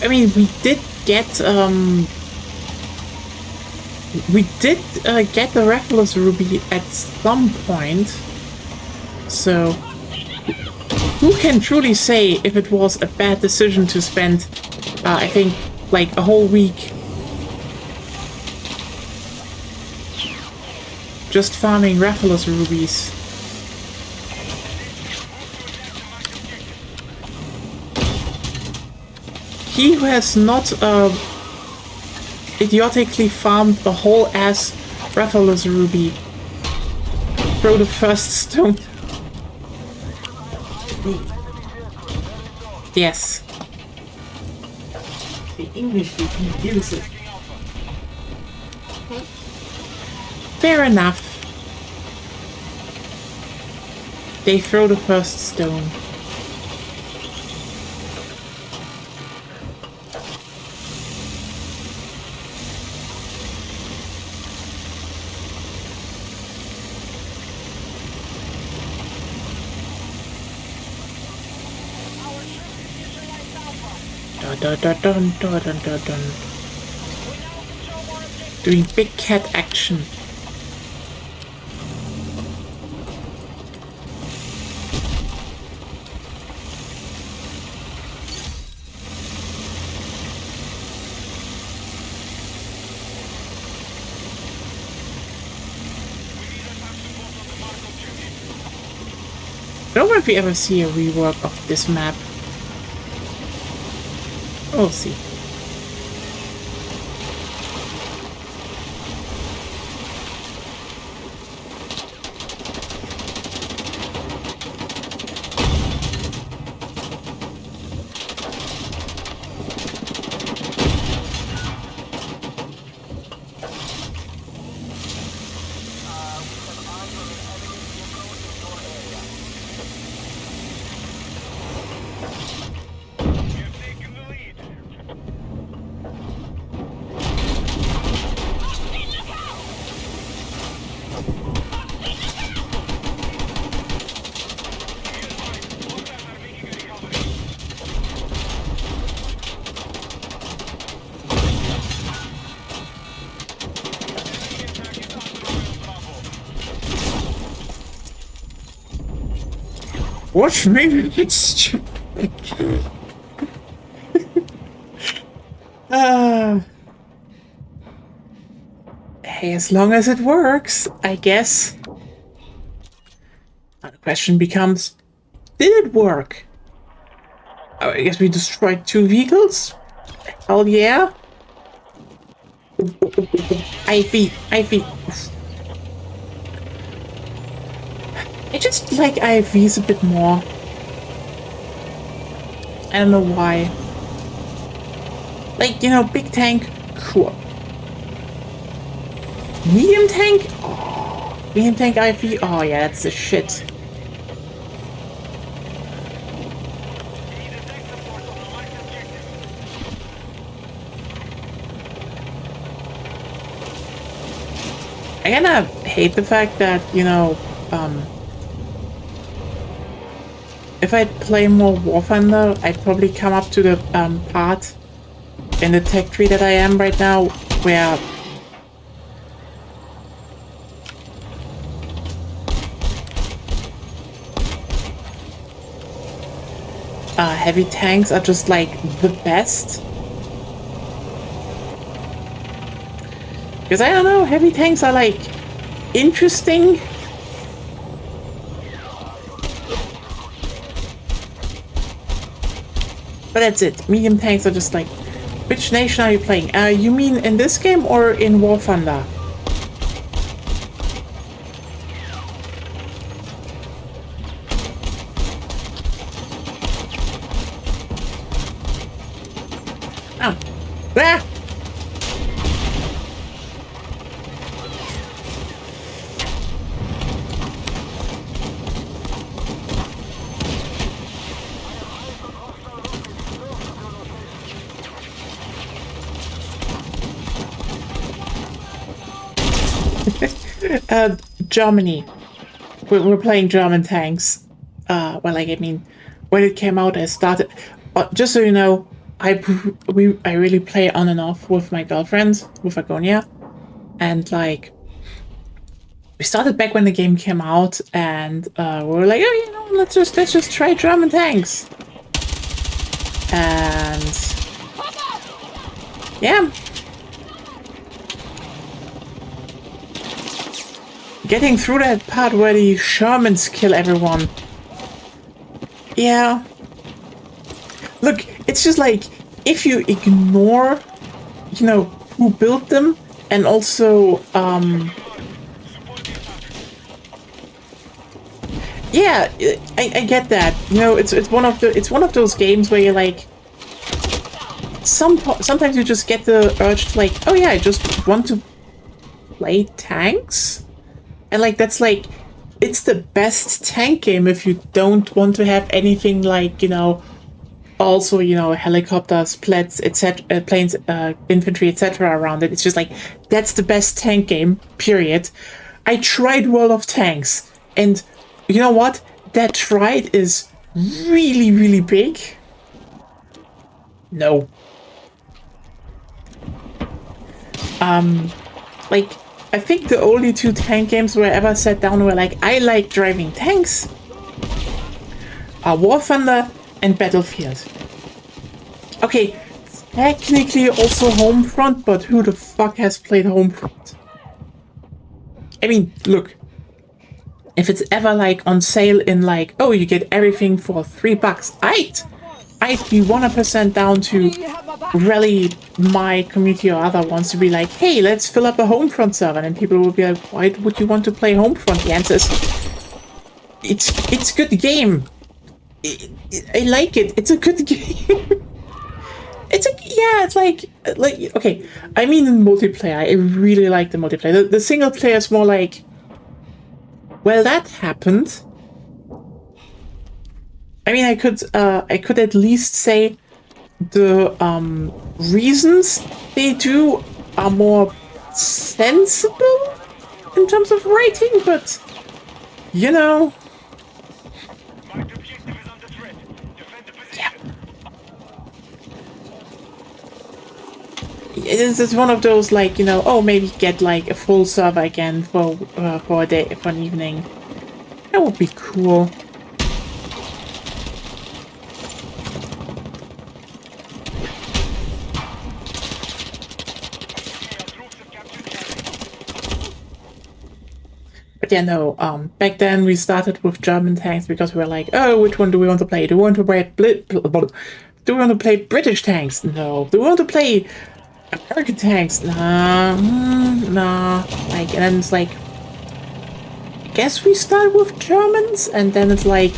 A: I mean, we did get the Reckless Ruby at some point, so who can truly say if it was a bad decision to spend, I think, like a whole week just farming Reckless Rubies? He who has not idiotically farmed a whole ass Rathalos Ruby, throw the first stone. Yes.
C: The English you can use it.
A: Fair enough. They throw the first stone. Dun, dun, dun, dun, dun, dun, dun. Doing big cat action. I don't know if we ever see a rework of this map. We'll see. What? Maybe it's Hey, as long as it works, I guess. Now the question becomes, did it work? Oh, I guess we destroyed 2 vehicles? Hell yeah. IV. I just like IVs a bit more. I don't know why. Like, you know, big tank, cool. Medium tank? Oh, medium tank IV? Oh yeah, that's the shit. I kinda hate the fact that, you know, if I'd play more War Thunder, I'd probably come up to the part in the tech tree that I am right now, where heavy tanks are just like the best. Because I don't know, heavy tanks are like interesting. But that's it. Medium tanks are just like, which nation are you playing? You mean in this game or in War Thunder? Oh. Ah! Germany. We're playing German tanks. Well, like, I mean, when it came out, I started... just so you know, I really play on and off with my girlfriend, with Agonia. And, like, we started back when the game came out, and we were like, oh, you know, let's just try German tanks. And... yeah. Getting through that part where the Shermans kill everyone. Yeah. Look, it's just like, if you ignore, you know, who built them, and also, yeah, I get that. You know, it's one of those games where you're like, sometimes you just get the urge to like, oh yeah, I just want to play tanks. And like, that's like, it's the best tank game if you don't want to have anything like, you know, also, you know, helicopters, planes, etc., planes, infantry, etc. around it. It's just like, that's the best tank game, period. I tried World of Tanks, and you know what? That tried is really, really big. No. Like, I think the only 2 tank games where I ever sat down were like, I like driving tanks, are War Thunder and Battlefield. Okay, technically also Homefront, but who the fuck has played Homefront? I mean, look, if it's ever like on sale in like, oh, you get everything for $3, I'd be 100% down to rally my community or other ones to be like, hey, let's fill up a Homefront server, and people will be like, why would you want to play Homefront? The answer is, it's a good game. I like it. It's a good game. It's like, okay, I mean in multiplayer, I really like the multiplayer. The single player is more like, well, that happened. I mean, I could at least say the reasons they do are more sensible in terms of writing, but you know, yeah, it's one of those like, you know, oh, maybe get like a full server again for a day, for an evening. That would be cool. But yeah, no, back then we started with German tanks because we were like, oh, which one do we want to play? Do we want to play do we want to play British tanks? No. Do we want to play American tanks? Nah, nah. Like, and then it's like, I guess we start with Germans, and then it's like,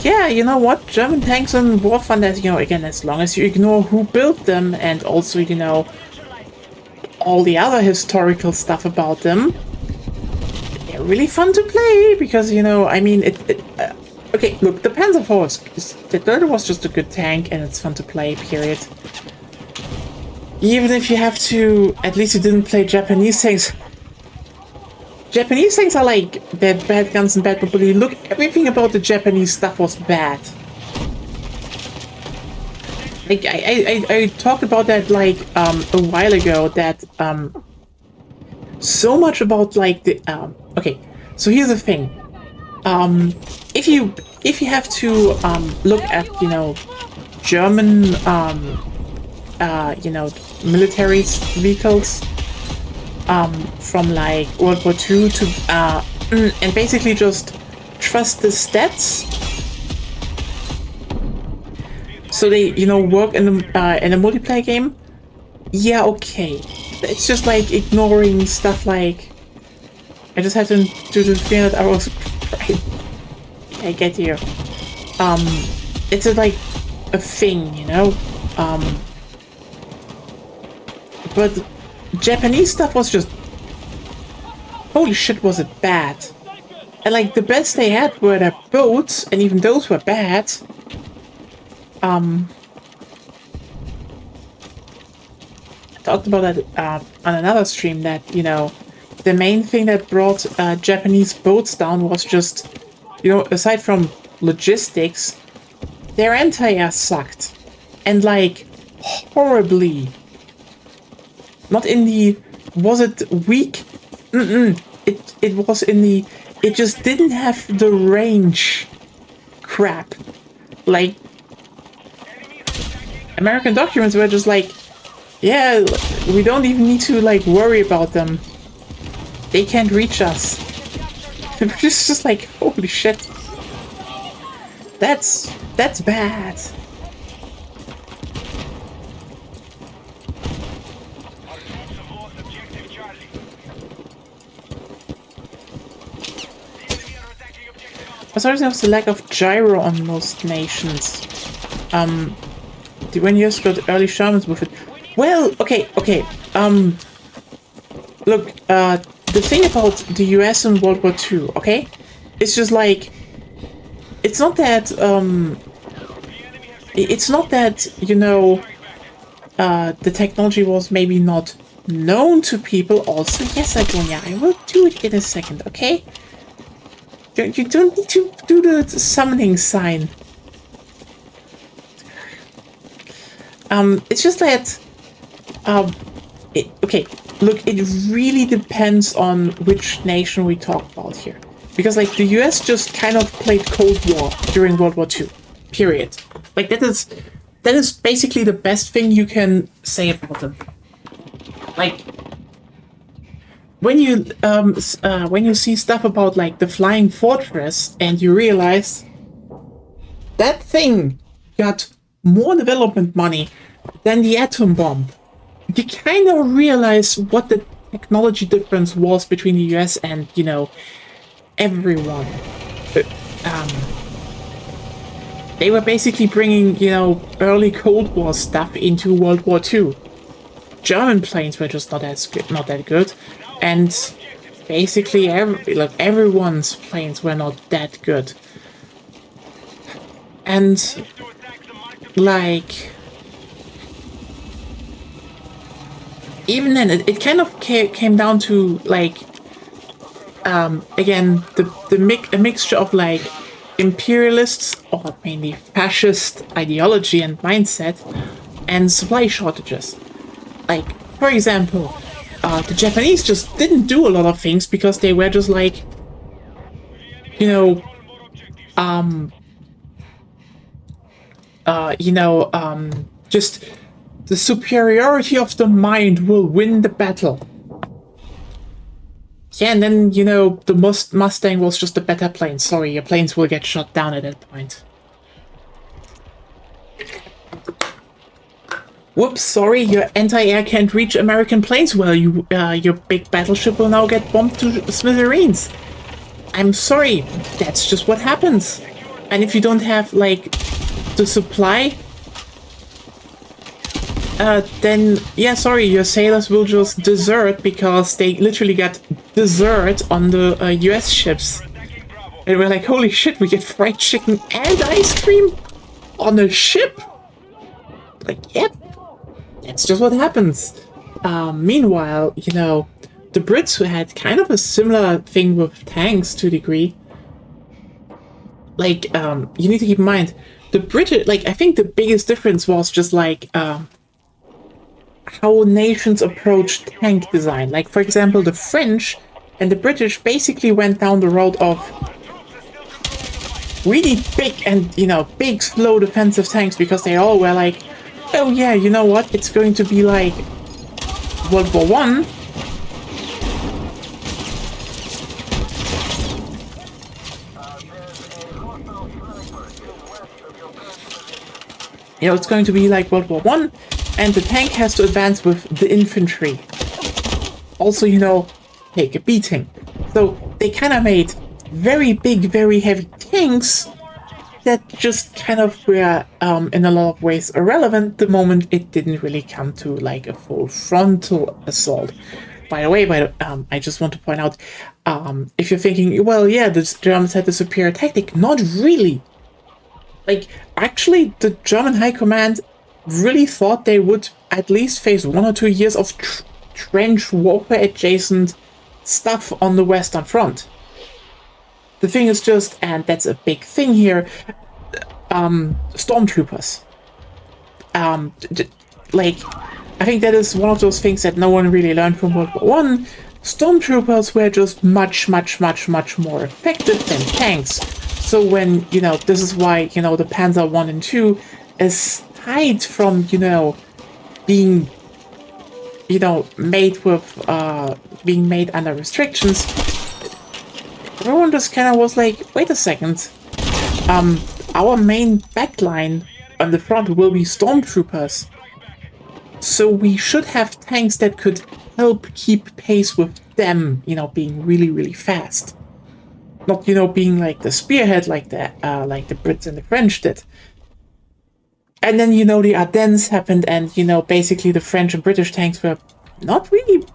A: yeah, you know what? German tanks and War Thunder, you know, again, as long as you ignore who built them and also, you know, all the other historical stuff about them, they're really fun to play because, you know, I mean, okay, look, the Panzerfaust, the Dirty was just a good tank and it's fun to play, period. Even if you have to, at least you didn't play Japanese tanks. Japanese tanks are like, they're bad guns and bad mobility. Look, everything about the Japanese stuff was bad. Like, I talked about that, like, a while ago, that, so much about, like, the, okay, so here's the thing. If you have to, look at, you know, German, you know, military vehicles, from like World War II to and basically just trust the stats, so they, you know, work in a multiplayer game. Yeah, okay, it's just like ignoring stuff like I just had to do the 300 hours. Right. I get you. It's like a thing, you know. But Japanese stuff was just, holy shit, was it bad. And like the best they had were their boats, and even those were bad. I talked about that on another stream, that, you know, the main thing that brought Japanese boats down was just, you know, aside from logistics, their anti-air sucked. And like, horribly. Not in the, was it weak? It was in the, it just didn't have the range crap. Like, American documents were just like, yeah, we don't even need to like worry about them. They can't reach us. It's just like, holy shit. That's bad. Sorry, there's the lack of gyro on most nations. The when you got early Shermans with it. Well, okay. Look, the thing about the US in World War II, okay? It's just like, it's not that, you know, the technology was maybe not known to people also. Yes, Adonia, I will do it in a second, okay? You don't need to do the summoning sign. It's just that, okay, look, it really depends on which nation we talk about here. Because, like, the US just kind of played Cold War during World War II, period. Like, that is basically the best thing you can say about them. Like, when you see stuff about like the Flying Fortress and you realize that thing got more development money than the atom bomb, you kind of realize what the technology difference was between the US and, you know, everyone. They were basically bringing, you know, early Cold War stuff into World War II. German planes were just not that good. And basically, everyone's planes were not that good. And, like, even then, it kind of came down to, like, again, a mixture of, like, imperialists, or mainly fascist ideology and mindset, and supply shortages. Like, for example, the Japanese just didn't do a lot of things because they were just like, you know, just the superiority of the mind will win the battle. Yeah, and then, you know, the Mustang was just a better plane. Sorry, your planes will get shot down at that point. Whoops, sorry, your anti-air can't reach American planes well. Your big battleship will now get bombed to smithereens. I'm sorry, that's just what happens. And if you don't have, like, the supply, then, yeah, sorry, your sailors will just desert because they literally got dessert on the US ships. And we're like, holy shit, we get fried chicken and ice cream on a ship? Like, yep, that's just what happens. Meanwhile, you know, the Brits who had kind of a similar thing with tanks to a degree. Like, you need to keep in mind, the British, like, I think the biggest difference was just like, how nations approach tank design. Like, for example, the French and the British basically went down the road of really big and, you know, big, slow defensive tanks because they all were like, oh yeah, you know what, it's going to be like World War One. You know, it's going to be like World War One, and the tank has to advance with the infantry. Also, you know, take a beating. So they kind of made very big, very heavy tanks that just kind of were, in a lot of ways, irrelevant the moment it didn't really come to like a full frontal assault. By the way, I just want to point out, if you're thinking, well, yeah, the Germans had the superior tactic, not really. Like, actually, the German High Command really thought they would at least face 1 or 2 years of trench warfare adjacent stuff on the Western Front. The thing is just, and that's a big thing here, stormtroopers. Like, I think that is one of those things that no one really learned from World War One. Stormtroopers were just much, much, much, much more effective than tanks. So when, you know, this is why, you know, the Panzer 1 and 2, aside from, you know, being, you know, made with, being made under restrictions, everyone just kind of was like, wait a second, our main backline on the front will be stormtroopers. So we should have tanks that could help keep pace with them, you know, being really, really fast. Not, you know, being like the spearhead like the Brits and the French did. And then, you know, the Ardennes happened and, you know, basically the French and British tanks were not really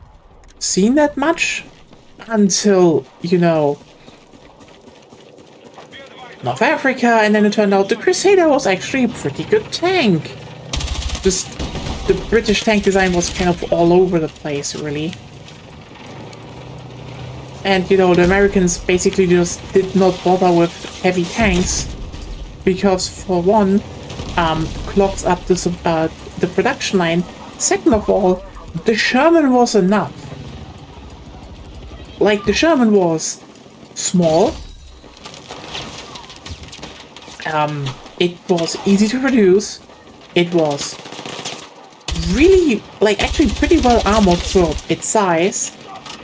A: seen that much until, you know, North Africa, and then it turned out the Crusader was actually a pretty good tank. Just the British tank design was kind of all over the place, really. And, you know, the Americans basically just did not bother with heavy tanks because, for one, clogs up the production line. Second of all, the Sherman was enough. Like, the Sherman was small. It was easy to produce. It was really, like, actually pretty well armored for its size.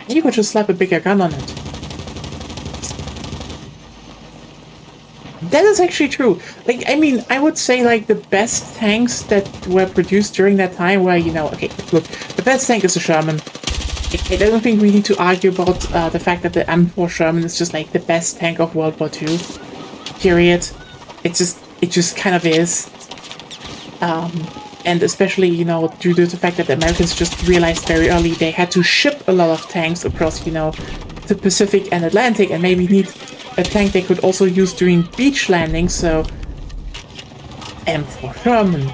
A: You could just slap a bigger gun on it. That is actually true. Like, I mean, I would say, like, the best tanks that were produced during that time were, you know, okay, look, the best tank is the Sherman. I don't think we need to argue about the fact that the M4 Sherman is just, like, the best tank of World War II. Period. It just kind of is. And especially, you know, due to the fact that the Americans just realized very early they had to ship a lot of tanks across, you know, the Pacific and Atlantic, and maybe need a tank they could also use during beach landings, so M4 Sherman.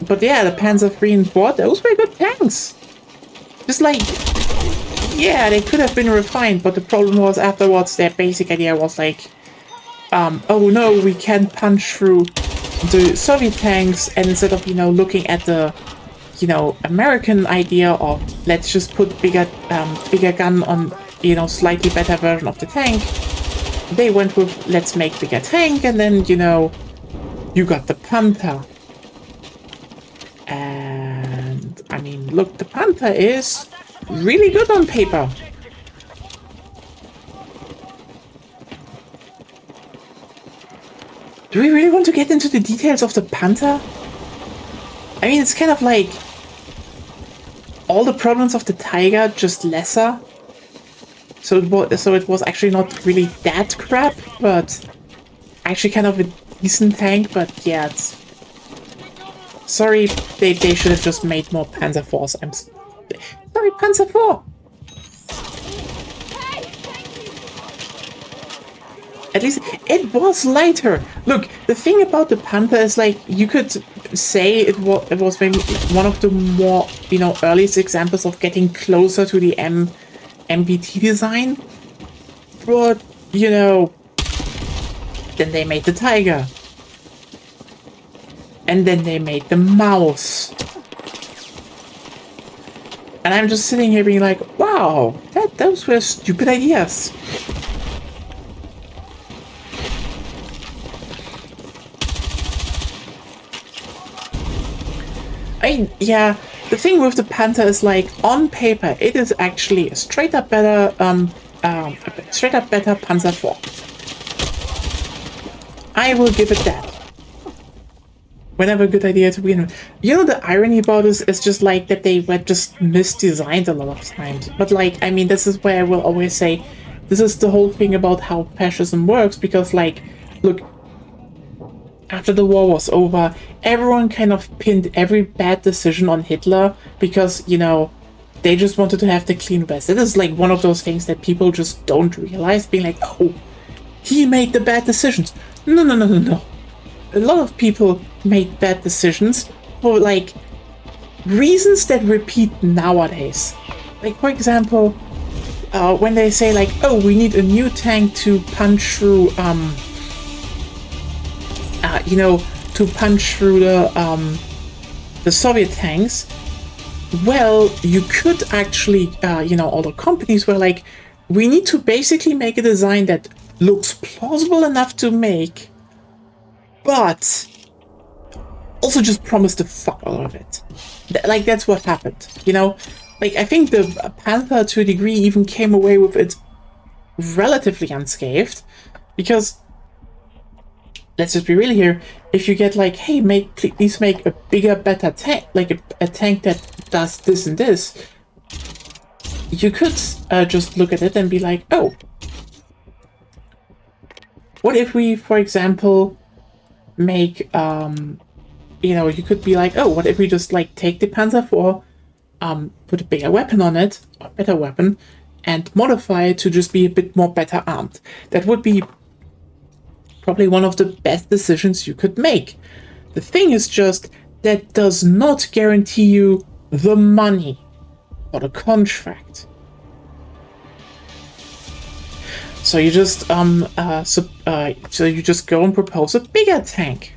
A: But yeah, the Panzer III and IV, those were good tanks. Just like, yeah, they could have been refined, but the problem was afterwards their basic idea was like, oh no, we can't punch through the Soviet tanks, and instead of, you know, looking at the, you know, American idea of let's just put bigger gun on, you know, slightly better version of the tank, they went with let's make bigger tank, and then, you know, you got the Panther. And I mean, look, the Panther is really good on paper. Do we really want to get into the details of the Panther? I mean, it's kind of like all the problems of the Tiger, just lesser. So it was actually not really that crap, but actually kind of a decent tank. But yeah, it's sorry, they should have just made more Panzer IVs. I'm sorry, Panzer IV. At least it was lighter. Look, the thing about the Panther is like you could say it was maybe one of the more, you know, earliest examples of getting closer to the MBT design. But, you know, then they made the Tiger. And then they made the Mouse. And I'm just sitting here being like, wow, those were stupid ideas. Yeah, the thing with the Panther is like, on paper, it is actually a straight up better Panzer IV. I will give it that. Whenever a good idea to begin with. You know, the irony about this is just like that they were just misdesigned a lot of times. But like, I mean, this is where I will always say, this is the whole thing about how fascism works, because like, look, after the war was over, everyone kind of pinned every bad decision on Hitler because, you know, they just wanted to have the clean West. It is like one of those things that people just don't realize, being like, oh, he made the bad decisions. No, no, no, no, no. A lot of people made bad decisions for, like, reasons that repeat nowadays. Like, for example, when they say, like, oh, we need a new tank to punch through, you know, to punch through the Soviet tanks. Well, you could actually, you know, all the companies were like, we need to basically make a design that looks plausible enough to make, but also just promise the fuck out of it. Like, that's what happened, you know? Like, I think the Panther, to a degree, even came away with it relatively unscathed, because let's just be real here. If you get like, hey, please make a bigger, better tank, like a tank that does this and this, you could just look at it and be like, oh, what if we, for example, make, you know, you could be like, oh, what if we just like take the Panzer IV, put a bigger weapon on it, or better weapon, and modify it to just be a bit more better armed. That would be probably one of the best decisions you could make. The thing is just, that does not guarantee you the money or the contract. So you just so you just go and propose a bigger tank.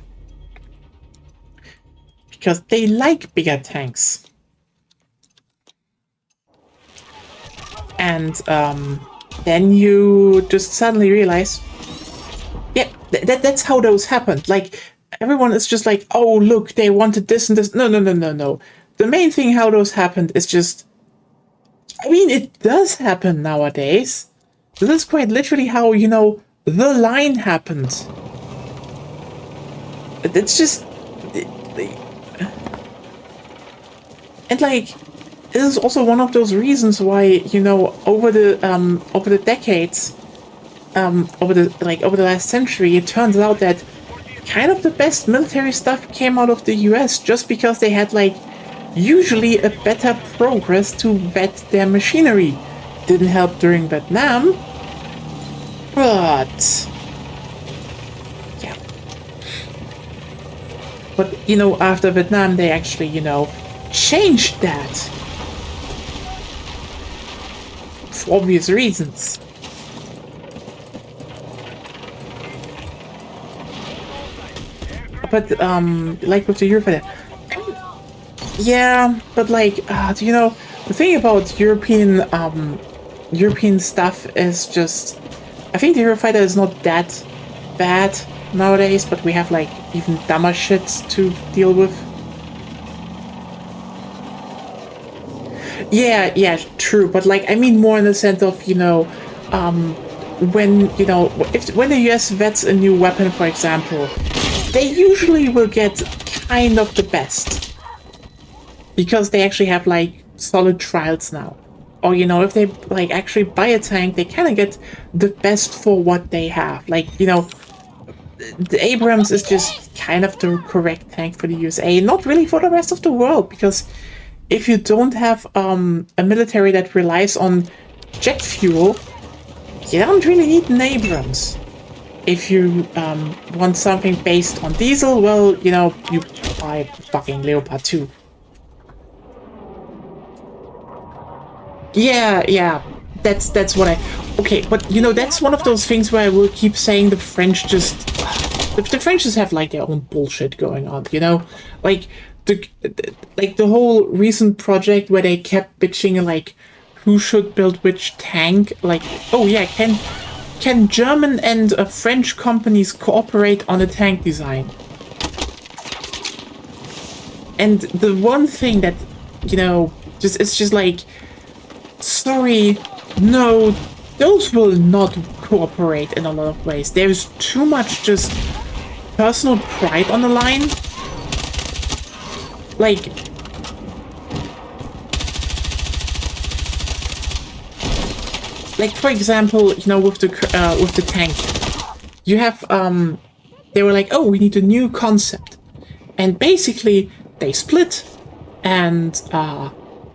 A: Because they like bigger tanks. And then you just suddenly realize, yeah, that's how those happened. Like, everyone is just like, oh, look, they wanted this and this. No, no, no, no, no. The main thing how those happened is just, I mean, it does happen nowadays. This is quite literally how, you know, the line happened. It's just, and like, this is also one of those reasons why, you know, over the decades, over the last century, it turns out that kind of the best military stuff came out of the US, just because they had like usually a better progress to vet their machinery. Didn't help during Vietnam, but yeah. But you know, after Vietnam, they actually, you know, changed that for obvious reasons. But like with the Eurofighter, yeah, but like, you know, the thing about European stuff is just, I think the Eurofighter is not that bad nowadays, but we have like even dumber shits to deal with. Yeah, true. But like, I mean, more in the sense of, when if when the US vets a new weapon, for example, they usually will get kind of the best because they actually have like solid trials now. Or if they like actually buy a tank, they kind of get the best for what they have. Like the Abrams is just kind of the correct tank for the USA, not really for the rest of the world, because if you don't have a military that relies on jet fuel, you don't really need an Abrams. If you want something based on diesel, well, you buy fucking Leopard 2. Yeah, that's what I... Okay, but that's one of those things where I will keep saying the French just... The French just have like their own bullshit going on, Like the whole recent project where they kept bitching like who should build which tank. Like, oh yeah, can German and French companies cooperate on a tank design? And the one thing that it's just like, sorry, no, those will not cooperate in a lot of ways. There's too much just personal pride on the line. Like for example, with the tank, you have they were like, oh, we need a new concept, and basically they split, and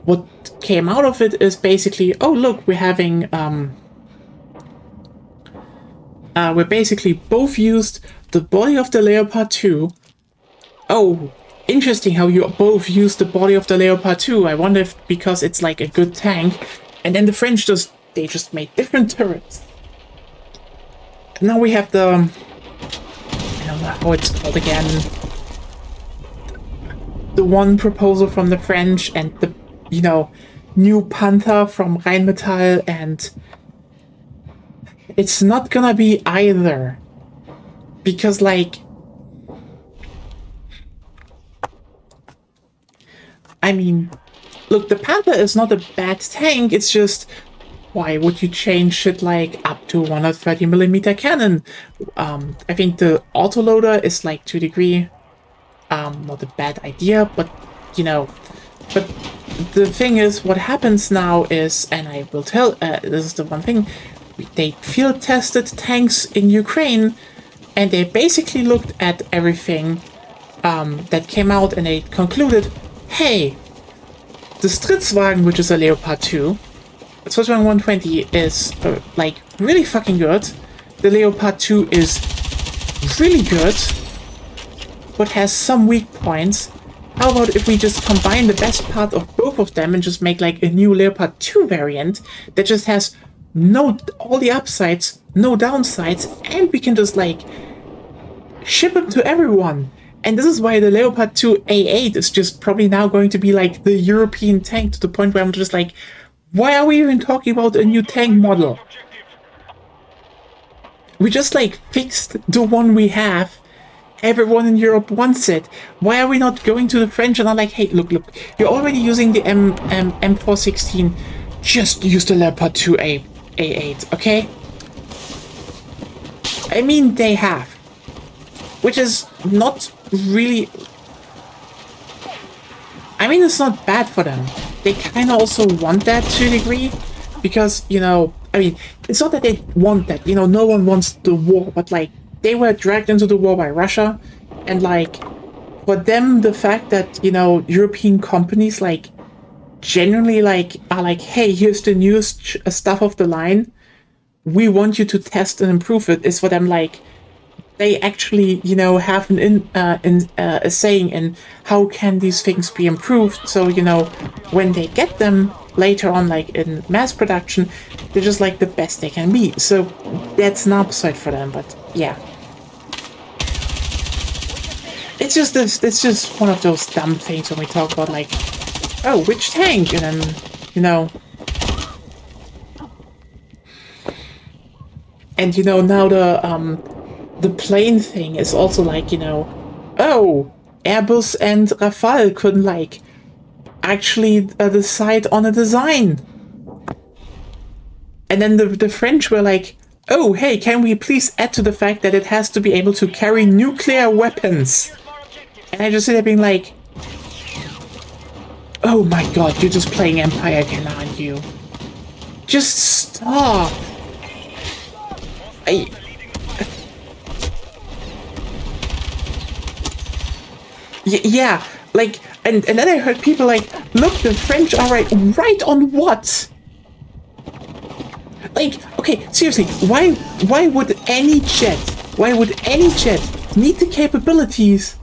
A: what came out of it is basically, oh look, we're having we're basically both used the body of the Leopard 2. Oh, interesting how you both used the body of the Leopard 2. I wonder if because it's like a good tank. And then the French just made different turrets. And now we have the... I don't know how it's called again. The one proposal from the French and the, new Panther from Rheinmetall, and it's not gonna be either. Because, like... I mean, look, the Panther is not a bad tank, it's just, why would you change shit like up to 130mm cannon? I think the autoloader is like 2 degree, not a bad idea, but, but the thing is, what happens now is, and I will tell, this is the one thing, they field tested tanks in Ukraine, and they basically looked at everything that came out, and they concluded, hey, the Stritzwagen, which is a Leopard 2, the Stritzwagen 120 is like really fucking good. The Leopard 2 is really good, but has some weak points. How about if we just combine the best part of both of them and just make like a new Leopard 2 variant that just has all the upsides, no downsides, and we can just like ship them to everyone. And this is why the Leopard 2 A8 is just probably now going to be like the European tank, to the point where I'm just like, why are we even talking about a new tank model? We just like fixed the one we have. Everyone in Europe wants it. Why are we not going to the French and are like, hey, look, you're already using the M416. Just use the Leopard 2 A8, okay? I mean, they have. Which is not really... I mean, it's not bad for them. They kind of also want that to a degree. Because, I mean, it's not that they want that. No one wants the war. But, like, they were dragged into the war by Russia. And, like, for them, the fact that, European companies, like, generally, like, are like, hey, here's the newest stuff of the line. We want you to test and improve it, is for them, like... They actually, have a saying in how can these things be improved. So, when they get them later on, like in mass production, they're just like the best they can be. So that's an upside for them. But yeah, it's just one of those dumb things when we talk about like, oh, which tank, and then and now the plane thing is also like, oh, Airbus and Rafale couldn't, like, actually decide on a design. And then the French were like, oh, hey, can we please add to the fact that it has to be able to carry nuclear weapons? And I just sit there being like, oh my god, you're just playing Empire again, aren't you? Just stop. Yeah, like, and then I heard people like, look, the French are right on what? Like, okay, seriously, why would any jet need the capabilities?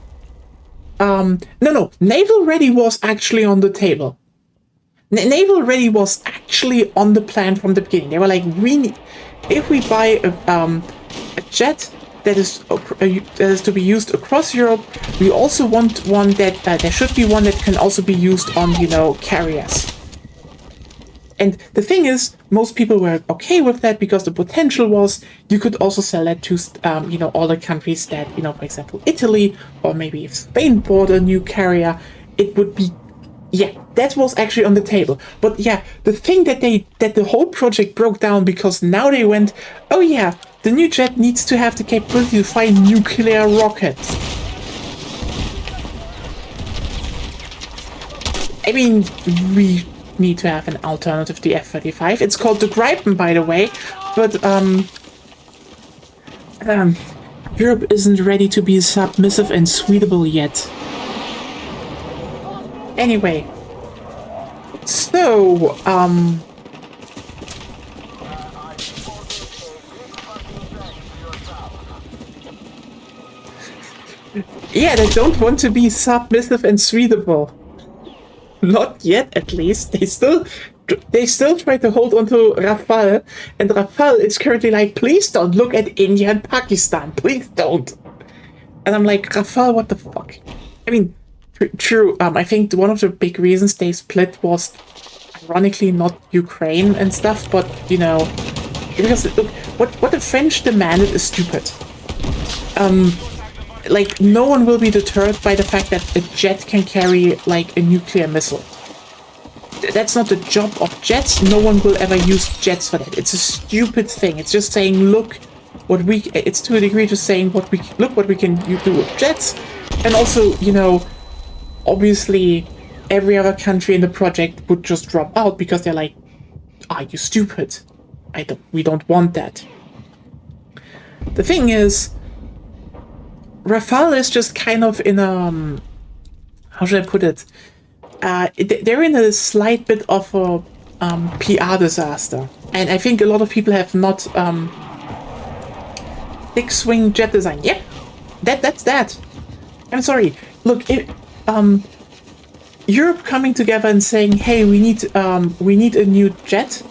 A: No, naval ready was actually on the table. Naval ready was actually on the plan from the beginning. They were like, if we buy a jet that is to be used across Europe, we also want one that there should be one that can also be used on, carriers. And the thing is, most people were okay with that because the potential was you could also sell that to, all the countries that, for example, Italy, or maybe if Spain bought a new carrier, it would be, yeah, that was actually on the table. But yeah, the thing that the whole project broke down because now they went, oh yeah, the new jet needs to have the capability to fire nuclear rockets. I mean, we need to have an alternative to the F-35. It's called the Gripen, by the way, but Europe isn't ready to be submissive and sweetable yet. Anyway, so yeah, they don't want to be submissive and sweetable. Not yet, at least. They still try to hold on to Rafale, and Rafale is currently like, please don't look at India and Pakistan, please don't. And I'm like, Rafale, what the fuck? I mean, true. I think one of the big reasons they split was, ironically, not Ukraine and stuff, but because look, what the French demanded is stupid. Like, no one will be deterred by the fact that a jet can carry, like, a nuclear missile. That's not the job of jets. No one will ever use jets for that. It's a stupid thing. It's just saying, look, it's to a degree just saying, look what we can do with jets. And also, obviously, every other country in the project would just drop out because they're like, are you stupid? We don't want that. The thing is, Rafale is just kind of in a, how should I put it? They're in a slight bit of a PR disaster. And I think a lot of people have not fixed-wing jet design. Yep, that's that. I'm sorry. Look, Europe coming together and saying, hey, we need a new jet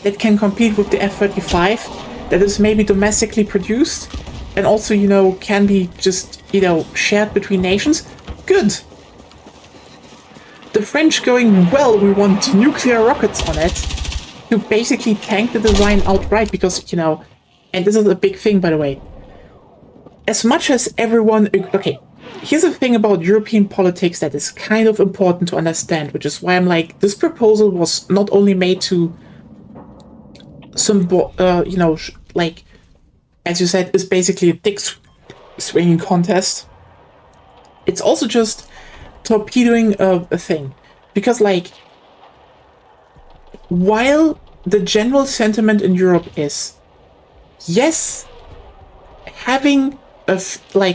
A: that can compete with the F-35 that is maybe domestically produced and also, can be just, shared between nations. Good. The French going, well, we want nuclear rockets on it, to basically tank the design outright because, and this is a big thing, by the way. As much as everyone... Okay, here's the thing about European politics that is kind of important to understand, which is why I'm like, this proposal was not only made to like, as you said, is basically a dick swinging contest. It's also just torpedoing a thing. Because, like, while the general sentiment in Europe is, yes, having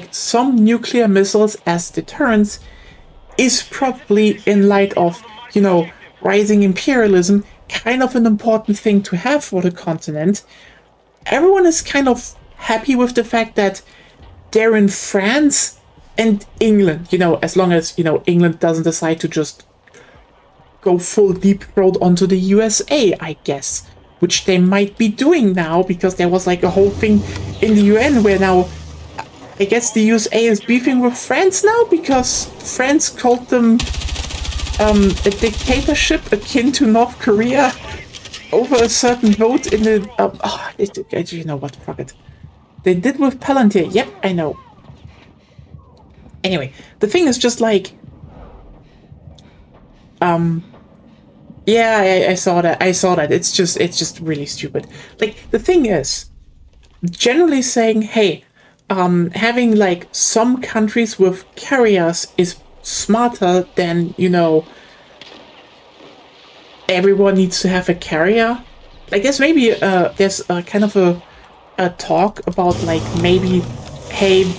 A: some nuclear missiles as deterrents is probably, in light of, rising imperialism, kind of an important thing to have for the continent. Everyone is kind of happy with the fact that they're in France and England, as long as, England doesn't decide to just go full deep throat onto the USA, I guess, which they might be doing now because there was like a whole thing in the UN where now I guess the USA is beefing with France now because France called them a dictatorship akin to North Korea over a certain vote in the... you know what, fuck it. They did with Palantir. Yep, I know. Anyway, the thing is just like... Yeah, I saw that. I saw that. It's just really stupid. Like, the thing is, generally saying, hey, having like some countries with carriers is smarter than, everyone needs to have a carrier. Like, there's kind of a talk about like maybe, hey,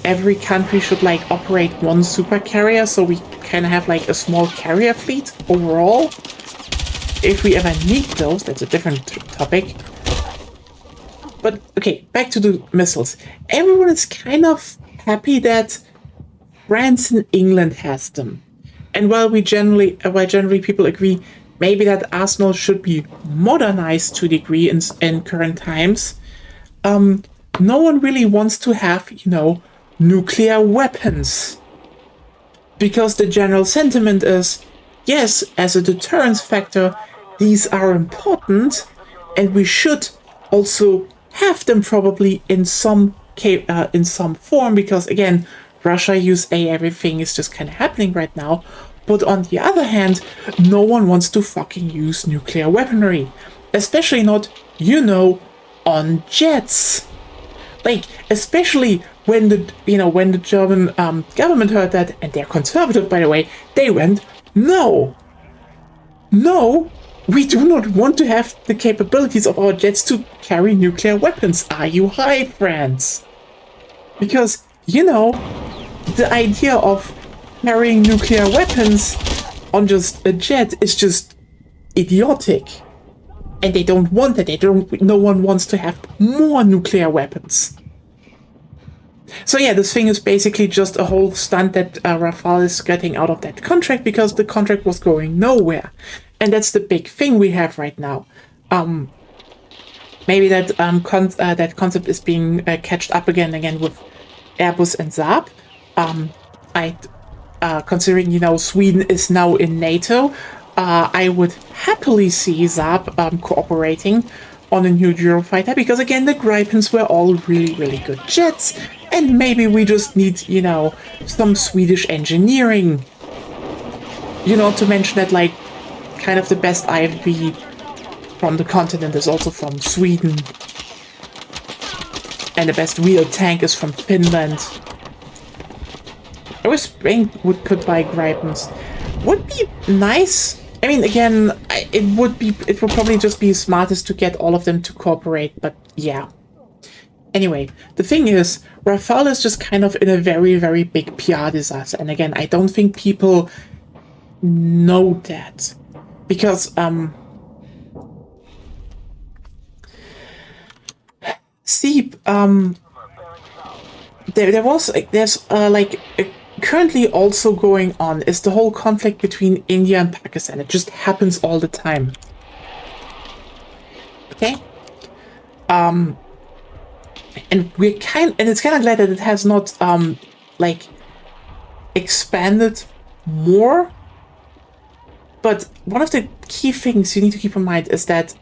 A: every country should like operate one super carrier, so we kind of have like a small carrier fleet overall. If we ever need those, that's a different topic. But okay, back to the missiles. Everyone is kind of happy that France and England has them. And while generally people agree maybe that Arsenal should be modernized to a degree in current times, no one really wants to have, nuclear weapons. Because the general sentiment is, yes, as a deterrence factor, these are important, and we should also have them probably in some form, because again, Russia, USA, everything is just kind of happening right now. But on the other hand, no one wants to fucking use nuclear weaponry, especially not, on jets. Like, especially when the German government heard that, and they're conservative, by the way, they went, no, we do not want to have the capabilities of our jets to carry nuclear weapons. Are you high, France? Because, the idea of carrying nuclear weapons on just a jet is just idiotic. And they don't want that. No one wants to have more nuclear weapons. So yeah, this thing is basically just a whole stunt that Rafale is getting out of that contract because the contract was going nowhere. And that's the big thing we have right now. Maybe that that concept is being catched up again with Airbus and Saab. Considering Sweden is now in NATO, I would happily see Saab cooperating on a new Eurofighter, because again, the Gripens were all really, really good jets, and maybe we just need, some Swedish engineering. Not to mention that, like, kind of the best IFB from the continent is also from Sweden, and the best real tank is from Finland. I wish Spain could buy Gripens. Would be nice. I mean, again, it would probably just be smartest to get all of them to cooperate, but yeah. Anyway, the thing is, Rafale is just kind of in a very, very big PR disaster. And again, I don't think people know that. Because, see, currently also going on is the whole conflict between India and Pakistan. It just happens all the time. Okay? And it's kind of glad that it has not, expanded more. But one of the key things you need to keep in mind is that,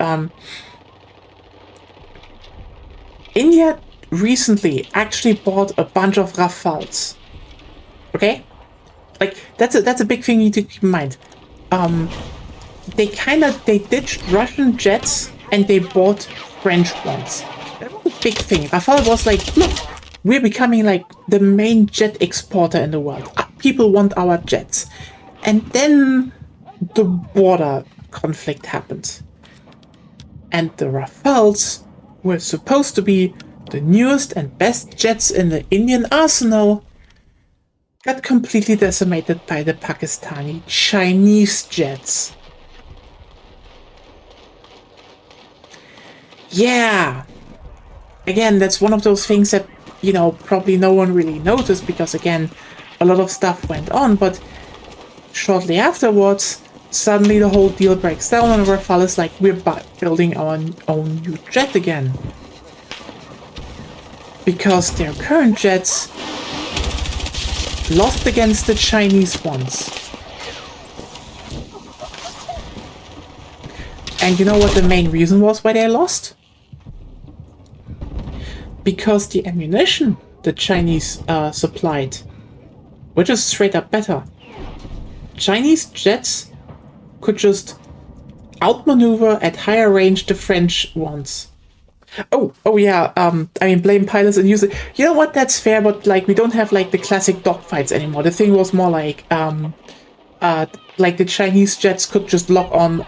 A: India recently actually bought a bunch of Rafales. Okay? Like, that's a big thing you need to keep in mind. They ditched Russian jets and they bought French ones. That was a big thing. Rafale was like, look, we're becoming like the main jet exporter in the world. People want our jets. And then the border conflict happened. And the Rafales were supposed to be the newest and best jets in the Indian arsenal, got completely decimated by the Pakistani Chinese jets. Yeah. Again, that's one of those things that, probably no one really noticed because, again, a lot of stuff went on, but shortly afterwards, suddenly the whole deal breaks down and Rafale is like, we're building our own new jet again. Because their current jets lost against the Chinese ones. And you know what the main reason was why they lost? Because the ammunition the Chinese supplied, which is straight up better, Chinese jets could just outmaneuver at higher range the French ones. Oh yeah. I mean, blame pilots and use it. You know what? That's fair, but like we don't have like the classic dogfights anymore. The thing was more like the Chinese jets could just lock on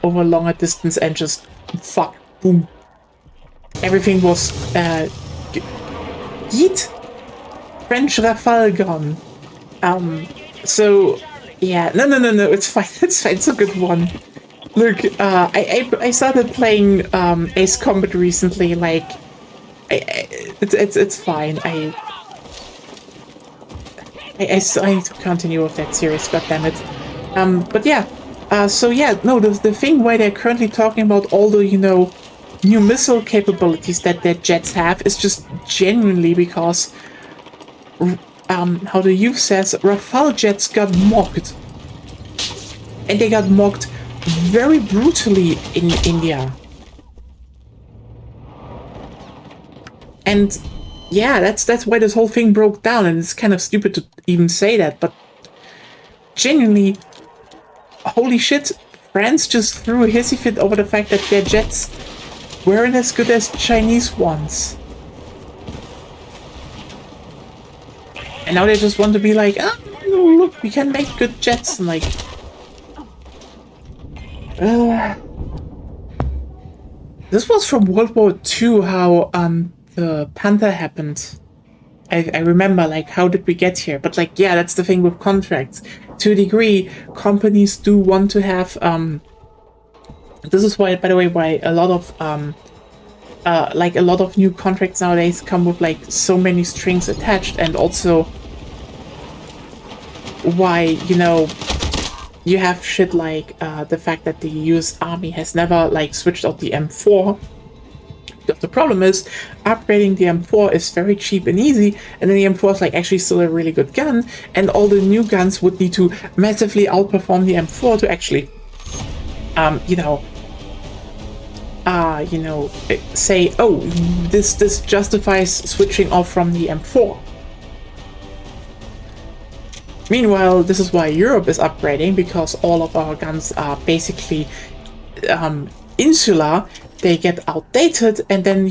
A: over a longer distance and just fuck, boom. Everything was yeet. French Rafale gun. So yeah, no, it's fine. It's fine. It's a good one. Look, I started playing Ace Combat recently. Like, it's fine. I need to continue with that series. God damn it. But yeah. So yeah, no. The thing why they're currently talking about all the new missile capabilities that their jets have is just genuinely because how the youth says, Rafale jets got mocked, and they got mocked very brutally in India. And yeah, that's why this whole thing broke down, and it's kind of stupid to even say that, but genuinely, holy shit, France just threw a hissy fit over the fact that their jets weren't as good as Chinese ones. And now they just want to be like, oh, look, we can make good jets, and like... This was from World War II, how the Panther happened. I remember, like, how did we get here? But like, yeah, that's the thing with contracts. To a degree, companies do want to have this is why, by the way, why a lot of like a lot of new contracts nowadays come with like so many strings attached, and also why you have shit like the fact that the US Army has never like switched out the M4. But the problem is upgrading the M4 is very cheap and easy, and then the M4 is like actually still a really good gun, and all the new guns would need to massively outperform the M4 to actually say, oh, this justifies switching off from the M4. Meanwhile, this is why Europe is upgrading, because all of our guns are basically insular. They get outdated, and then,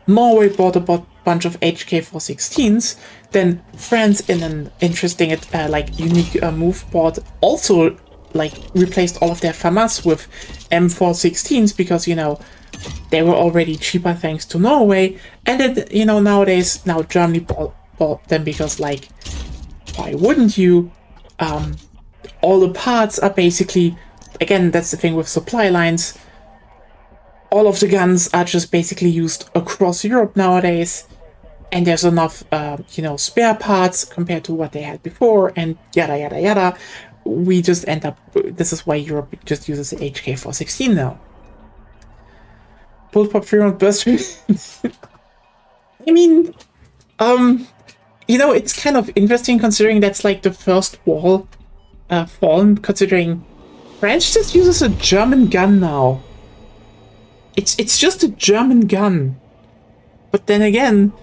A: Norway bought a bunch of HK416s, then France, in an interesting, unique move, bought also, replaced all of their FAMAS with M416s, because, they were already cheaper thanks to Norway, and then, nowadays, now Germany bought them because, why wouldn't you? All the parts are basically, again, that's the thing with supply lines, all of the guns are just basically used across Europe nowadays, and there's enough, spare parts compared to what they had before, and yada yada yada. We just end up, this is why Europe just uses the HK416 now. Bullpup 3-round burst. I mean, it's kind of interesting considering that's like the first wall fallen, considering France just uses a German gun now. It's just a German gun. But then again,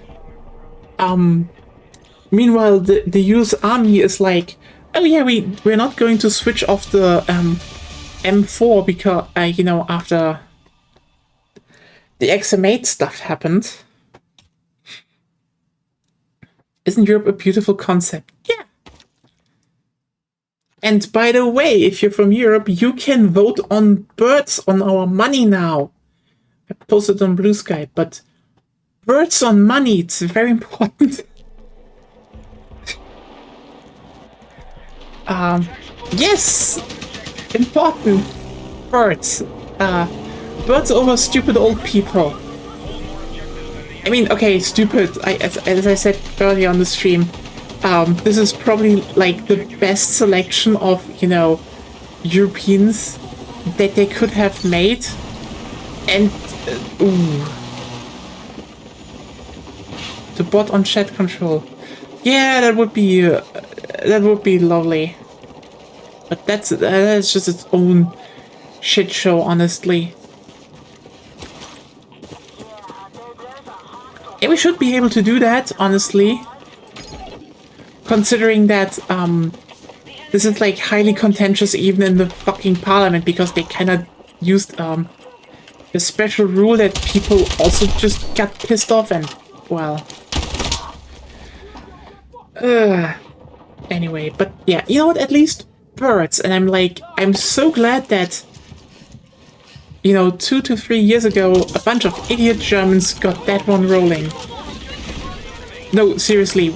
A: meanwhile the US Army is like, oh yeah, we're not going to switch off the M4 because after the XM8 stuff happened. Isn't Europe a beautiful concept? Yeah. And by the way, if you're from Europe, you can vote on birds on our money now. I posted on Blue Sky, but birds on money, it's very important. Yes! Important. Birds. Birds over stupid old people. I mean, okay, stupid. As I said earlier on the stream, this is probably like the best selection of, Europeans that they could have made. And, ooh. The bot on chat control. Yeah, that would be lovely. But that's just its own shit show, honestly. Yeah, we should be able to do that, honestly. Considering that, this is like highly contentious even in the fucking parliament because they kind of used a special rule that people also just got pissed off and, well... Anyway, but yeah, you know what, at least birds. And I'm so glad that, 2 to 3 years ago, a bunch of idiot Germans got that one rolling. No, seriously,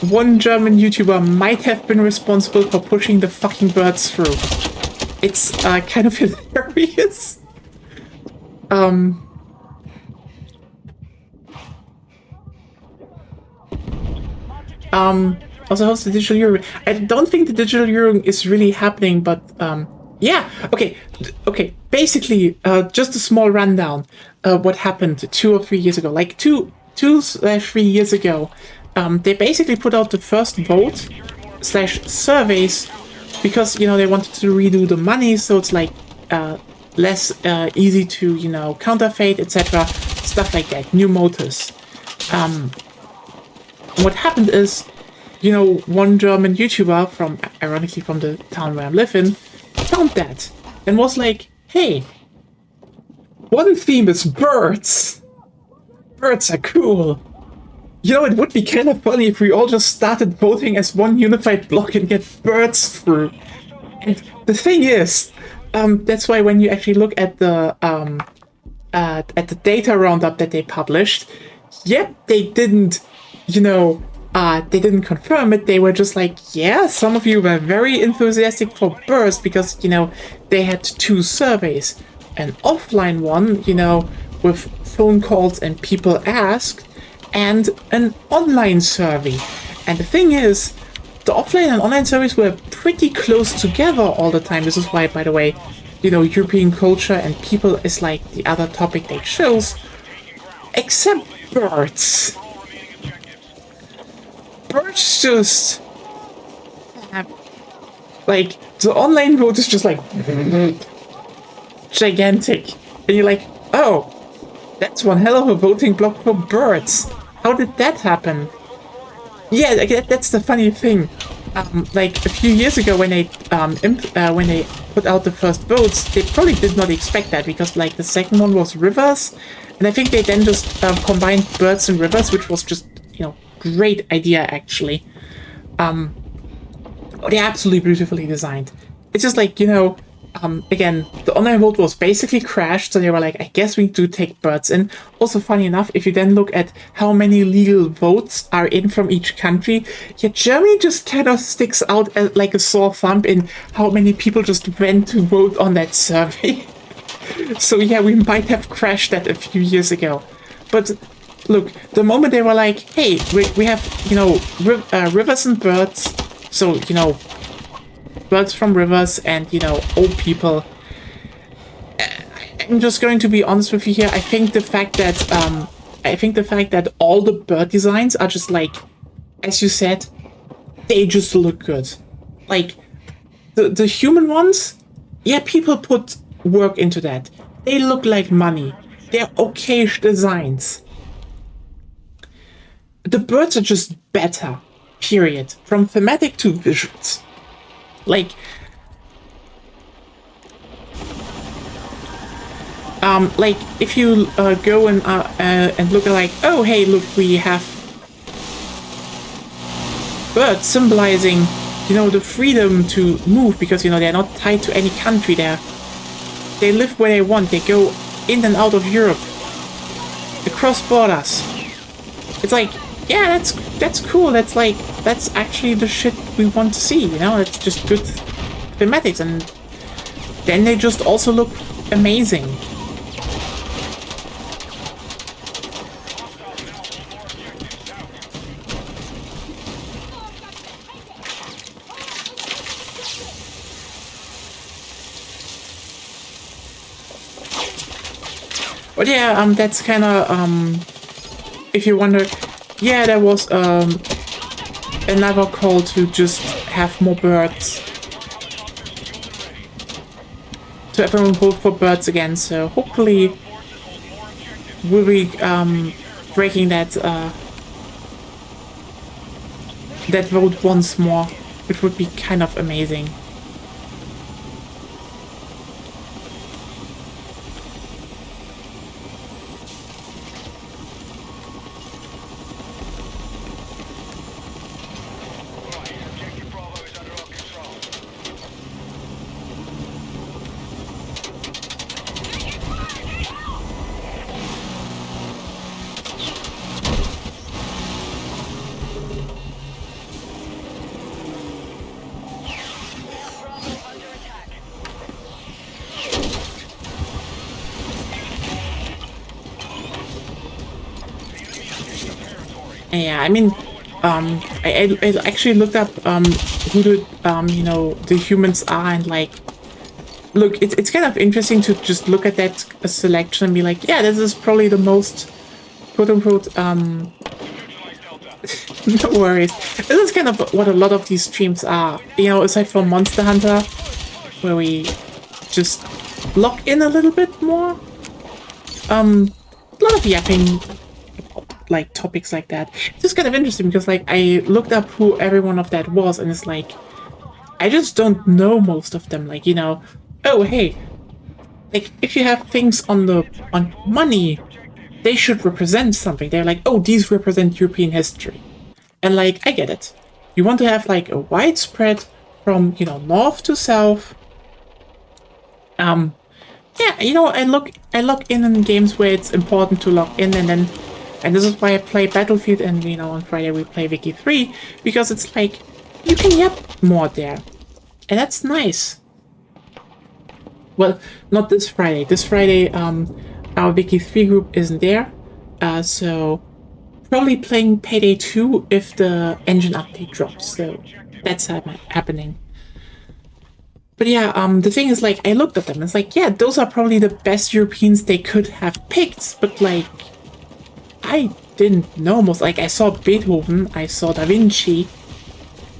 A: one German YouTuber might have been responsible for pushing the fucking birds through. It's kind of hilarious. Also, how's the digital euro? I don't think the digital euro is really happening, but yeah, okay. Basically, just a small rundown. What happened 2 or 3 years ago? Like 2/3 years ago, they basically put out the first vote / surveys because they wanted to redo the money, so it's like less easy to counterfeit, etc. Stuff like that. New motives. What happened is, one German YouTuber ironically from the town where I live in, found that and was like, hey, one theme is birds. Birds are cool. It would be kind of funny if we all just started voting as one unified block and get birds through. And the thing is, that's why when you actually look at the data roundup that they published, yep, they didn't, they didn't confirm it. They were just like, yeah, some of you were very enthusiastic for birds because, they had 2 surveys. An offline one, with phone calls and people asked, and an online survey. And the thing is, the offline and online surveys were pretty close together all the time. This is why, by the way, European culture and people is like the other topic they chose, except birds. Birds just like the online vote is just like gigantic, and you're like, oh, that's one hell of a voting block for birds. How did that happen? Yeah, that's the funny thing. Like a few years ago when they put out the first votes, they probably did not expect that because like the second one was rivers, and I think they then just combined birds and rivers, which was just great idea actually. They're absolutely beautifully designed. It's just like again, the online vote was basically crashed, so they were like, I guess we do take birds in. Also, funny enough, if you then look at how many legal votes are in from each country, yeah, Germany just kind of sticks out as like a sore thumb in how many people just went to vote on that survey. So yeah, we might have crashed that a few years ago. But look, the moment they were like, hey, we have, rivers and birds, so, birds from rivers and, old people. I'm just going to be honest with you here. I think the fact that all the bird designs are just like, as you said, they just look good. Like, the human ones, yeah, people put work into that. They look like money. They're okay designs. The birds are just better, period. From thematic to visuals. Like, if you go and look at like, oh, hey, look, we have birds symbolizing, the freedom to move because, they're not tied to any country. They live where they want. They go in and out of Europe, across borders. It's like, yeah, that's cool. That's actually the shit we want to see, It's just good thematics, and then they just also look amazing. But yeah, that's kind of if you wonder. Yeah, there was another call to just have more birds. To everyone vote for birds again, so hopefully we'll be breaking that that vote once more, which would be kind of amazing.
B: Right, objective Bravo is under our control.
A: Yeah, I mean, I actually looked up who the you know, the humans are, and like, look, it's kind of interesting to just look at that selection and be like, yeah, this is probably the most quote unquote no worries. This is kind of what a lot of these streams are, you know, aside from Monster Hunter, where we just lock in a little bit more. A lot of yapping, like topics like that. It's just kind of interesting because like I looked up who every one of that was, and it's like I just don't know most of them. Like, you know, oh hey, like if you have things on money, they should represent something. They're like, oh, these represent European history. And like, I get it. You want to have like a widespread from, you know, north to south. Yeah, you know, I look in games where it's important to log in, and this is why I play Battlefield, and you know, on Friday we play Wiki 3, because it's like you can yap more there. And that's nice. Well, not this Friday. This Friday, our Wiki 3 group isn't there. So probably playing Payday 2 if the engine update drops. So that's happening. But yeah, the thing is, like, I looked at them. It's like, yeah, those are probably the best Europeans they could have picked. But like, I didn't know most. Like, I saw Beethoven, I saw Da Vinci.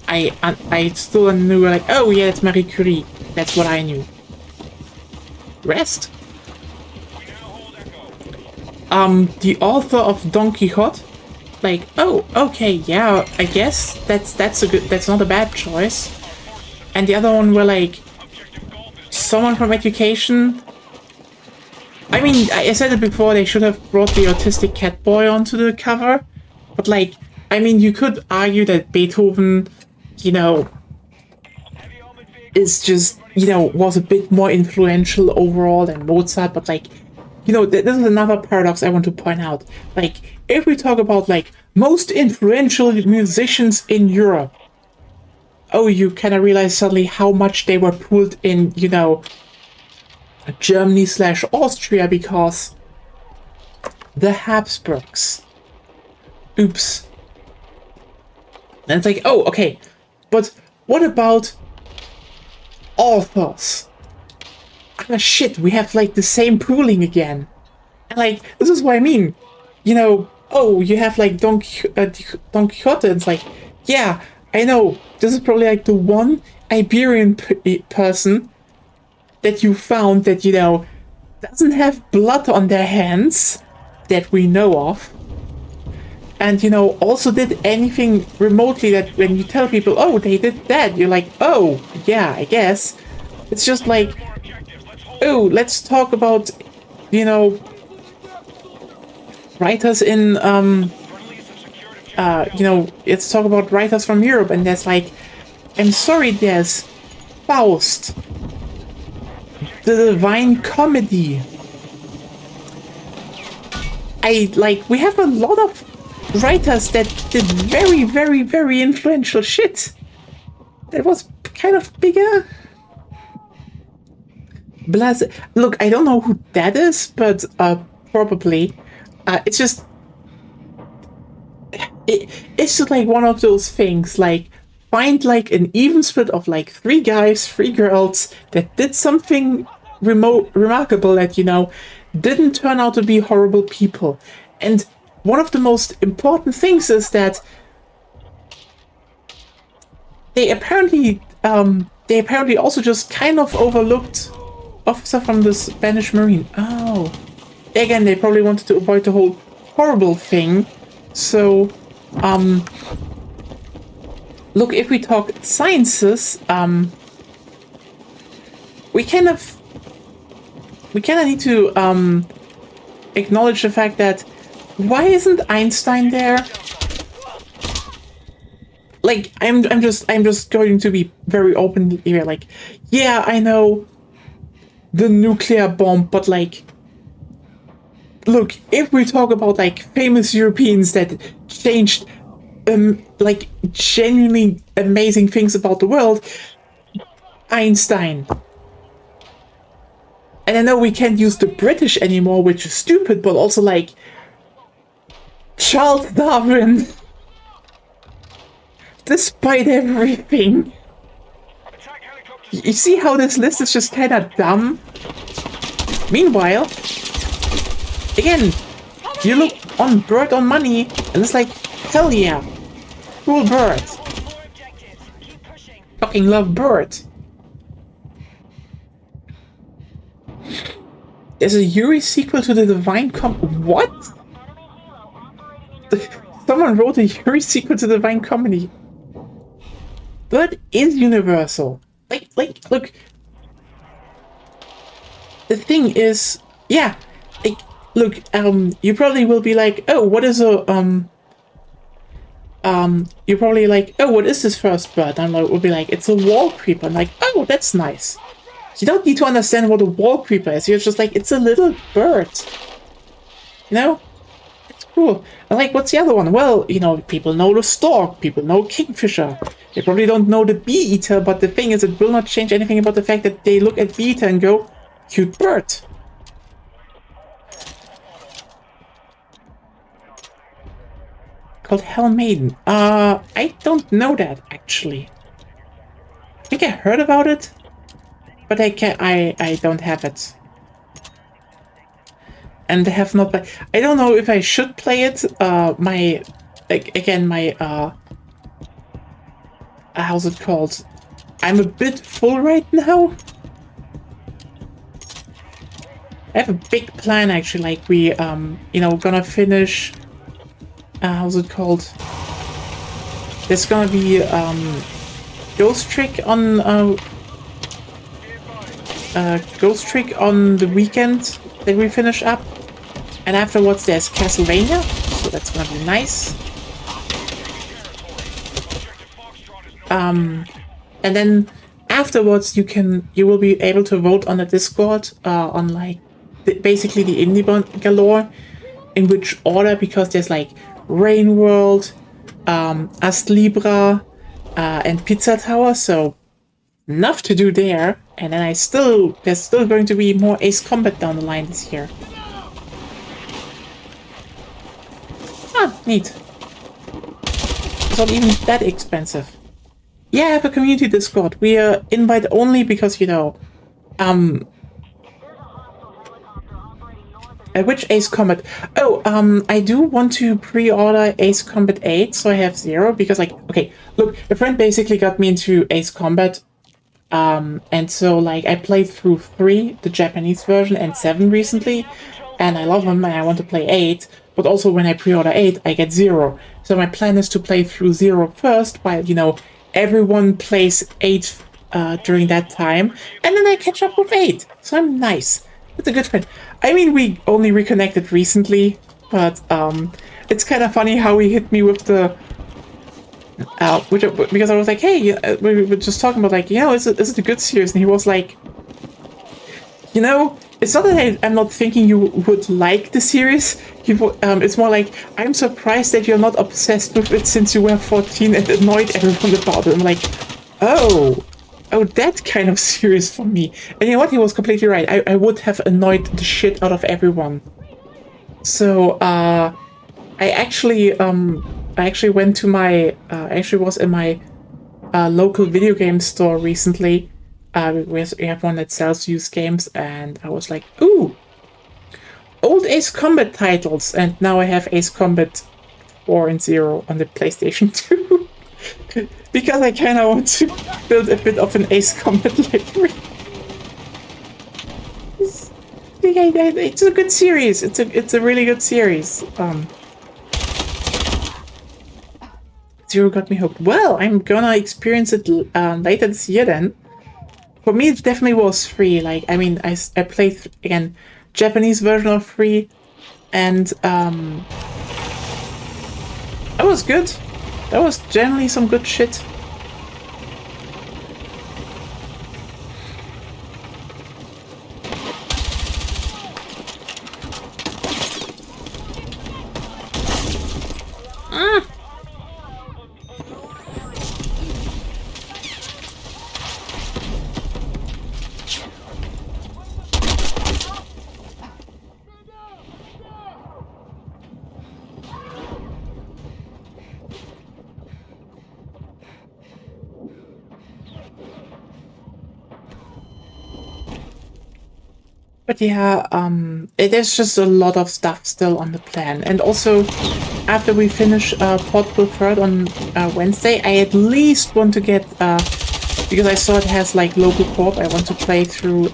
A: I still knew, like, oh yeah, it's Marie Curie. That's what I knew. Rest? The author of Don Quixote. Like, oh, okay, yeah, I guess that's not a bad choice. And the other one were like someone from education. I mean, I said it before, they should have brought the autistic cat boy onto the cover. But like, I mean, you could argue that Beethoven, you know, is just, you know, was a bit more influential overall than Mozart. But like, you know, this is another paradox I want to point out. Like, if we talk about like most influential musicians in Europe, oh, you kind of realize suddenly how much they were pulled in, you know, Germany/Austria because the Habsburgs. Oops. And it's like, oh, okay, but what about authors? Ah, shit, we have like the same pooling again. And like, this is what I mean. You know, oh, you have like Don Quixote. It's like, yeah, I know, this is probably like the one Iberian person that you found that, you know, doesn't have blood on their hands that we know of. And, you know, also did anything remotely that when you tell people, oh, they did that, you're like, oh, yeah, I guess. It's just like, oh, let's talk about, you know, writers in, you know, let's talk about writers from Europe, and there's like, I'm sorry, there's Faust, the Divine Comedy. We have a lot of writers that did very, very, very influential shit. That was kind of bigger. Blase. Look, I don't know who that is, but probably. It's just... It's just like one of those things, like, find like an even split of like 3 guys, 3 girls that did something remarkable that, you know, didn't turn out to be horrible people. And one of the most important things is that they apparently also just kind of overlooked officer from the Spanish Marine. Oh, again, they probably wanted to avoid the whole horrible thing. So, look, if we talk sciences, we kind of need to acknowledge the fact that why isn't Einstein there? Like, I'm just going to be very open here. Like, yeah, I know the nuclear bomb, but like, look, if we talk about like famous Europeans that changed like genuinely amazing things about the world, Einstein. And I know we can't use the British anymore, which is stupid, but also like Charles Darwin. Despite everything. You see how this list is just kind of dumb? Meanwhile, again, you look on Bird on Money, and it's like, hell yeah, cool Bird. Fucking love Bird. There's a Yuri sequel to the Divine What? Someone wrote a Yuri sequel to the Divine Comedy. Bird is universal. Like, look. The thing is, yeah, like, look, you probably will be like, oh, what is a, you're probably like, oh, what is this first bird? And I will be like, it's a wall creeper. I'm like, oh, that's nice. You don't need to understand what a wall creeper is. You're just like, it's a little bird. You know? It's cool. And like, what's the other one? Well, you know, people know the stork. People know kingfisher. They probably don't know the bee-eater, but the thing is, it will not change anything about the fact that they look at bee-eater and go, cute bird. Called Hell Maiden. I don't know that, actually. I think I heard about it, but I don't have it. And I have not played. I don't know if I should play it. How's it called? I'm a bit full right now. I have a big plan, actually. Like, we, you know, gonna finish. How's it called? There's gonna be Ghost Trick on the weekend that we finish up, and afterwards there's Castlevania, so that's gonna be nice. And then afterwards you will be able to vote on the Discord on like basically the indie galore, in which order, because there's like Rain World, Ast Libra, and Pizza Tower, so enough to do there. And then there's still going to be more Ace Combat down the line this year. Ah, neat. It's not even that expensive. Yeah, I have a community Discord. We are invite only because, you know, which Ace Combat? Oh, I do want to pre-order Ace Combat 8, so I have 0, because, like, okay, look, a friend basically got me into Ace Combat, and so, like, I played through 3, the Japanese version, and 7 recently, and I love them, and I want to play 8, but also when I pre-order 8, I get 0. So my plan is to play through 0 first, while, you know, everyone plays 8 during that time, and then I catch up with 8. So I'm nice. It's a good friend. I mean, we only reconnected recently, but it's kind of funny how he hit me with the because I was like, hey, we were just talking about, like, you know, is it a good series? And he was like, you know, it's not that I'm not thinking you would like the series. It's more like, I'm surprised that you're not obsessed with it since you were 14 and annoyed everyone about it. I'm like, oh, that kind of series for me. And you know what? He was completely right. I would have annoyed the shit out of everyone. So, I actually went to my, actually was in my local video game store recently. We have one that sells used games, and I was like, ooh, old Ace Combat titles, and now I have Ace Combat 4 and 0 on the PlayStation 2. Because I kind of want to build a bit of an Ace Combat library. It's a good series. It's a really good series. It's Zero got me hooked. Well, I'm gonna experience it later this year then. For me, it definitely was free. Like, I mean, I played, again, Japanese version of free, and that was good. That was generally some good shit. But yeah, there's just a lot of stuff still on the plan. And also, after we finish Portable Third on Wednesday, I at least want to get, because I saw it has like local co-op, I want to play through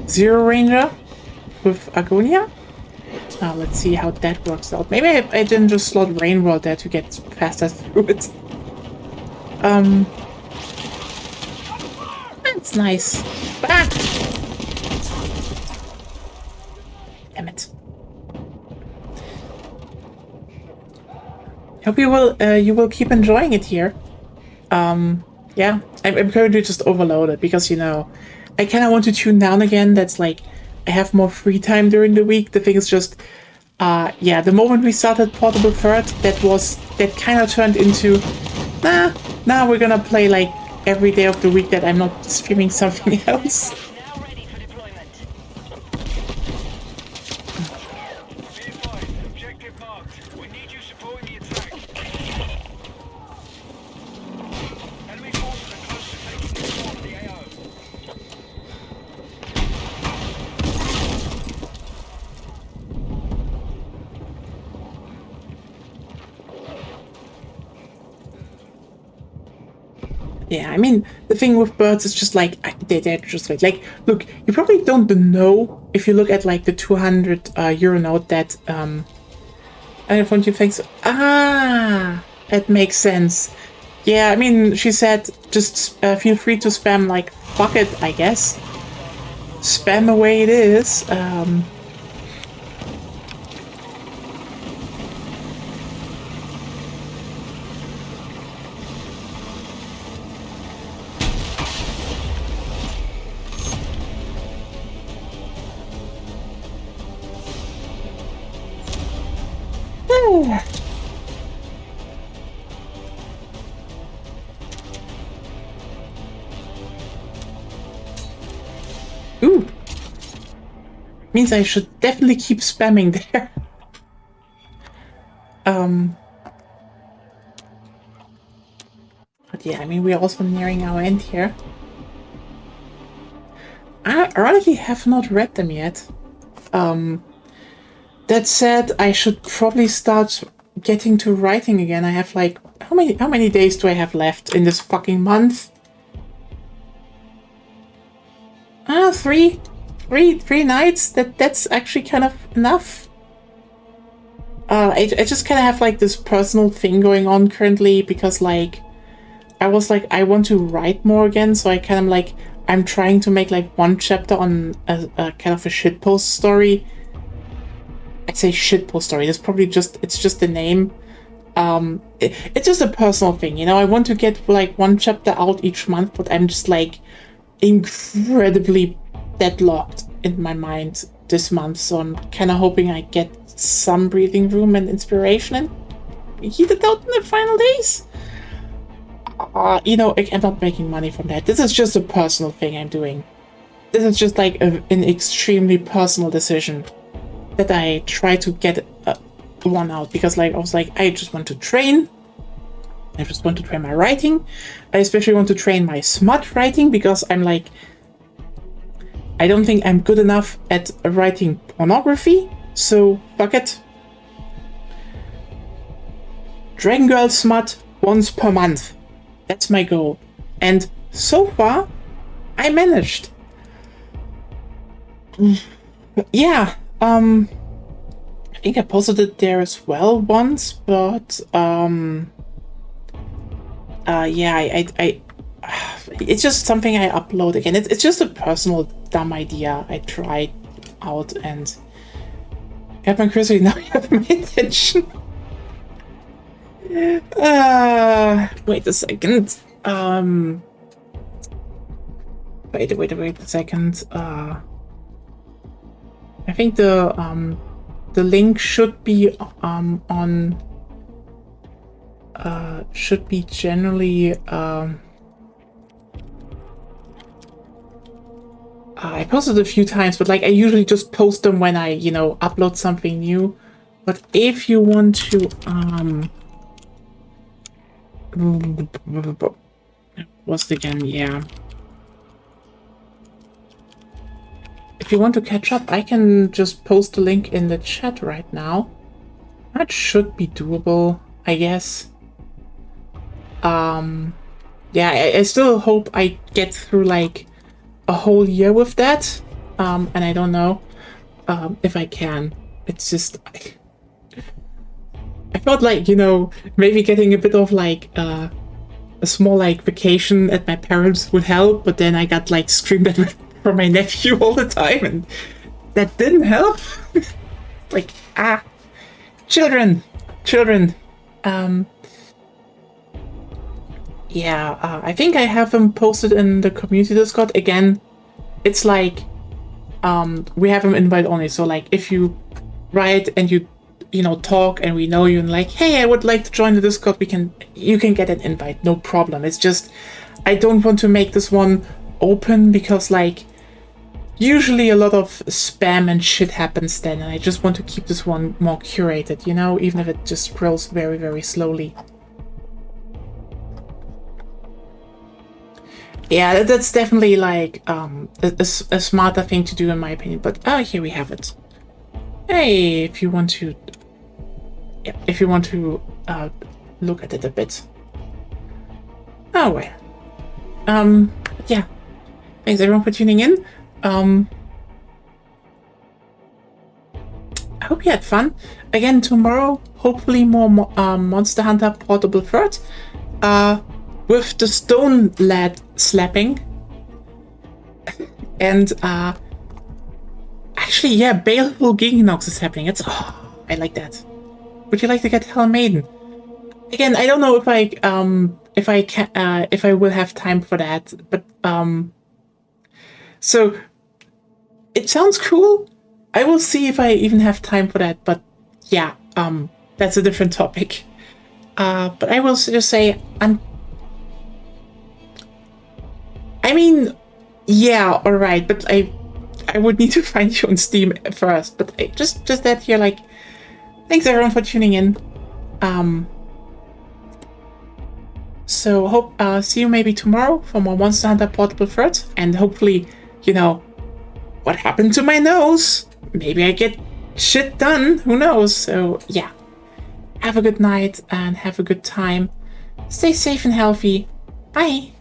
A: Zero Ranger with Agonia. Let's see how that works out. Maybe I didn't just slot Rain World there to get faster through it. That's nice. Ah! Damn it. Hope you will keep enjoying it here. Yeah, I'm currently just overloaded because, you know, I kind of want to tune down again. That's like, I have more free time during the week. The thing is just, yeah, the moment we started Portable Third, that kind of turned into, nah, we're gonna play like every day of the week that I'm not streaming something else.
D: Now ready for deployment.
B: Be advised, objective marked. We need you supporting the attack. Enemy forces are close to taking control of the AO.
A: Yeah, I mean, the thing with birds is just like, they're just like, look, you probably don't know if you look at like the 200 euro note that, I don't want you think so. Ah, it makes sense. Yeah, I mean, she said, just feel free to spam, like, fuck it, I guess. Spam away it is. Ooh. Means I should definitely keep spamming there. But yeah, I mean, we're also nearing our end here. I honestly have not read them yet. That said, I should probably start getting to writing again. I have like, how many days do I have left in this fucking month? Three nights. That's actually kind of enough. I just kind of have like this personal thing going on currently because like, I was like, I want to write more again. So I kind of like, I'm trying to make like one chapter on a kind of a shitpost story. I say shitpost story. It's probably just, it's just the name. It's just a personal thing, you know. I want to get like one chapter out each month, but I'm just like incredibly deadlocked in my mind this month. So I'm kind of hoping I get some breathing room and inspiration and heat it out in the final days. You know, I'm not making money from that. This is just a personal thing I'm doing. This is just like an extremely personal decision that I try to get one out because like I was like, I just want to train. I just want to train my writing. I especially want to train my smut writing because I'm like, I don't think I'm good enough at writing pornography. So fuck it. Dragon Girl smut once per month. That's my goal. And so far, I managed. Yeah, I think I posted it there as well once, but yeah, it's just something I upload again. It's just a personal dumb idea I tried out and Captain Chrissy, now you have my attention. Wait a second. Wait a second. I think the link should be on should be generally I posted a few times, but like I usually just post them when I, you know, upload something new. But if you want to what's it again? Yeah. If you want to catch up, I can just post the link in the chat right now. That should be doable, I guess. Yeah, I still hope I get through like a whole year with that. And I don't know if I can. It's just I felt like, you know, maybe getting a bit of like a small like vacation at my parents would help, but then I got like screamed at from my nephew all the time, and that didn't help. Like, children. Yeah, I think I have them posted in the community Discord. Again, it's like, we have them invite only. So like, if you write and you know, talk and we know you and like, hey, I would like to join the Discord, you can get an invite, no problem. It's just, I don't want to make this one open because like, usually a lot of spam and shit happens then, and I just want to keep this one more curated, you know, even if it just scrolls very, very slowly. Yeah, that's definitely like a smarter thing to do in my opinion. But here we have it. Hey, if you want to, yeah, if you want to look at it a bit. Oh well. Yeah. Thanks everyone for tuning in. I hope you had fun. Again tomorrow, hopefully more Monster Hunter Portable Threat. With the stone lad slapping. And actually, yeah, Baleful Giginox is happening. I like that. Would you like to get Hell Maiden? Again, I don't know if I will have time for that, but so it sounds cool. I will see if I even have time for that, but yeah, that's a different topic. But I will just say I mean, yeah, all right, but I would need to find you on Steam first. But just that you're like, thanks everyone for tuning in. So hope see you maybe tomorrow for more Monster Hunter Portable Threat, and hopefully, you know, what happened to my nose? Maybe I get shit done. Who knows? So yeah, have a good night and have a good time. Stay safe and healthy. Bye.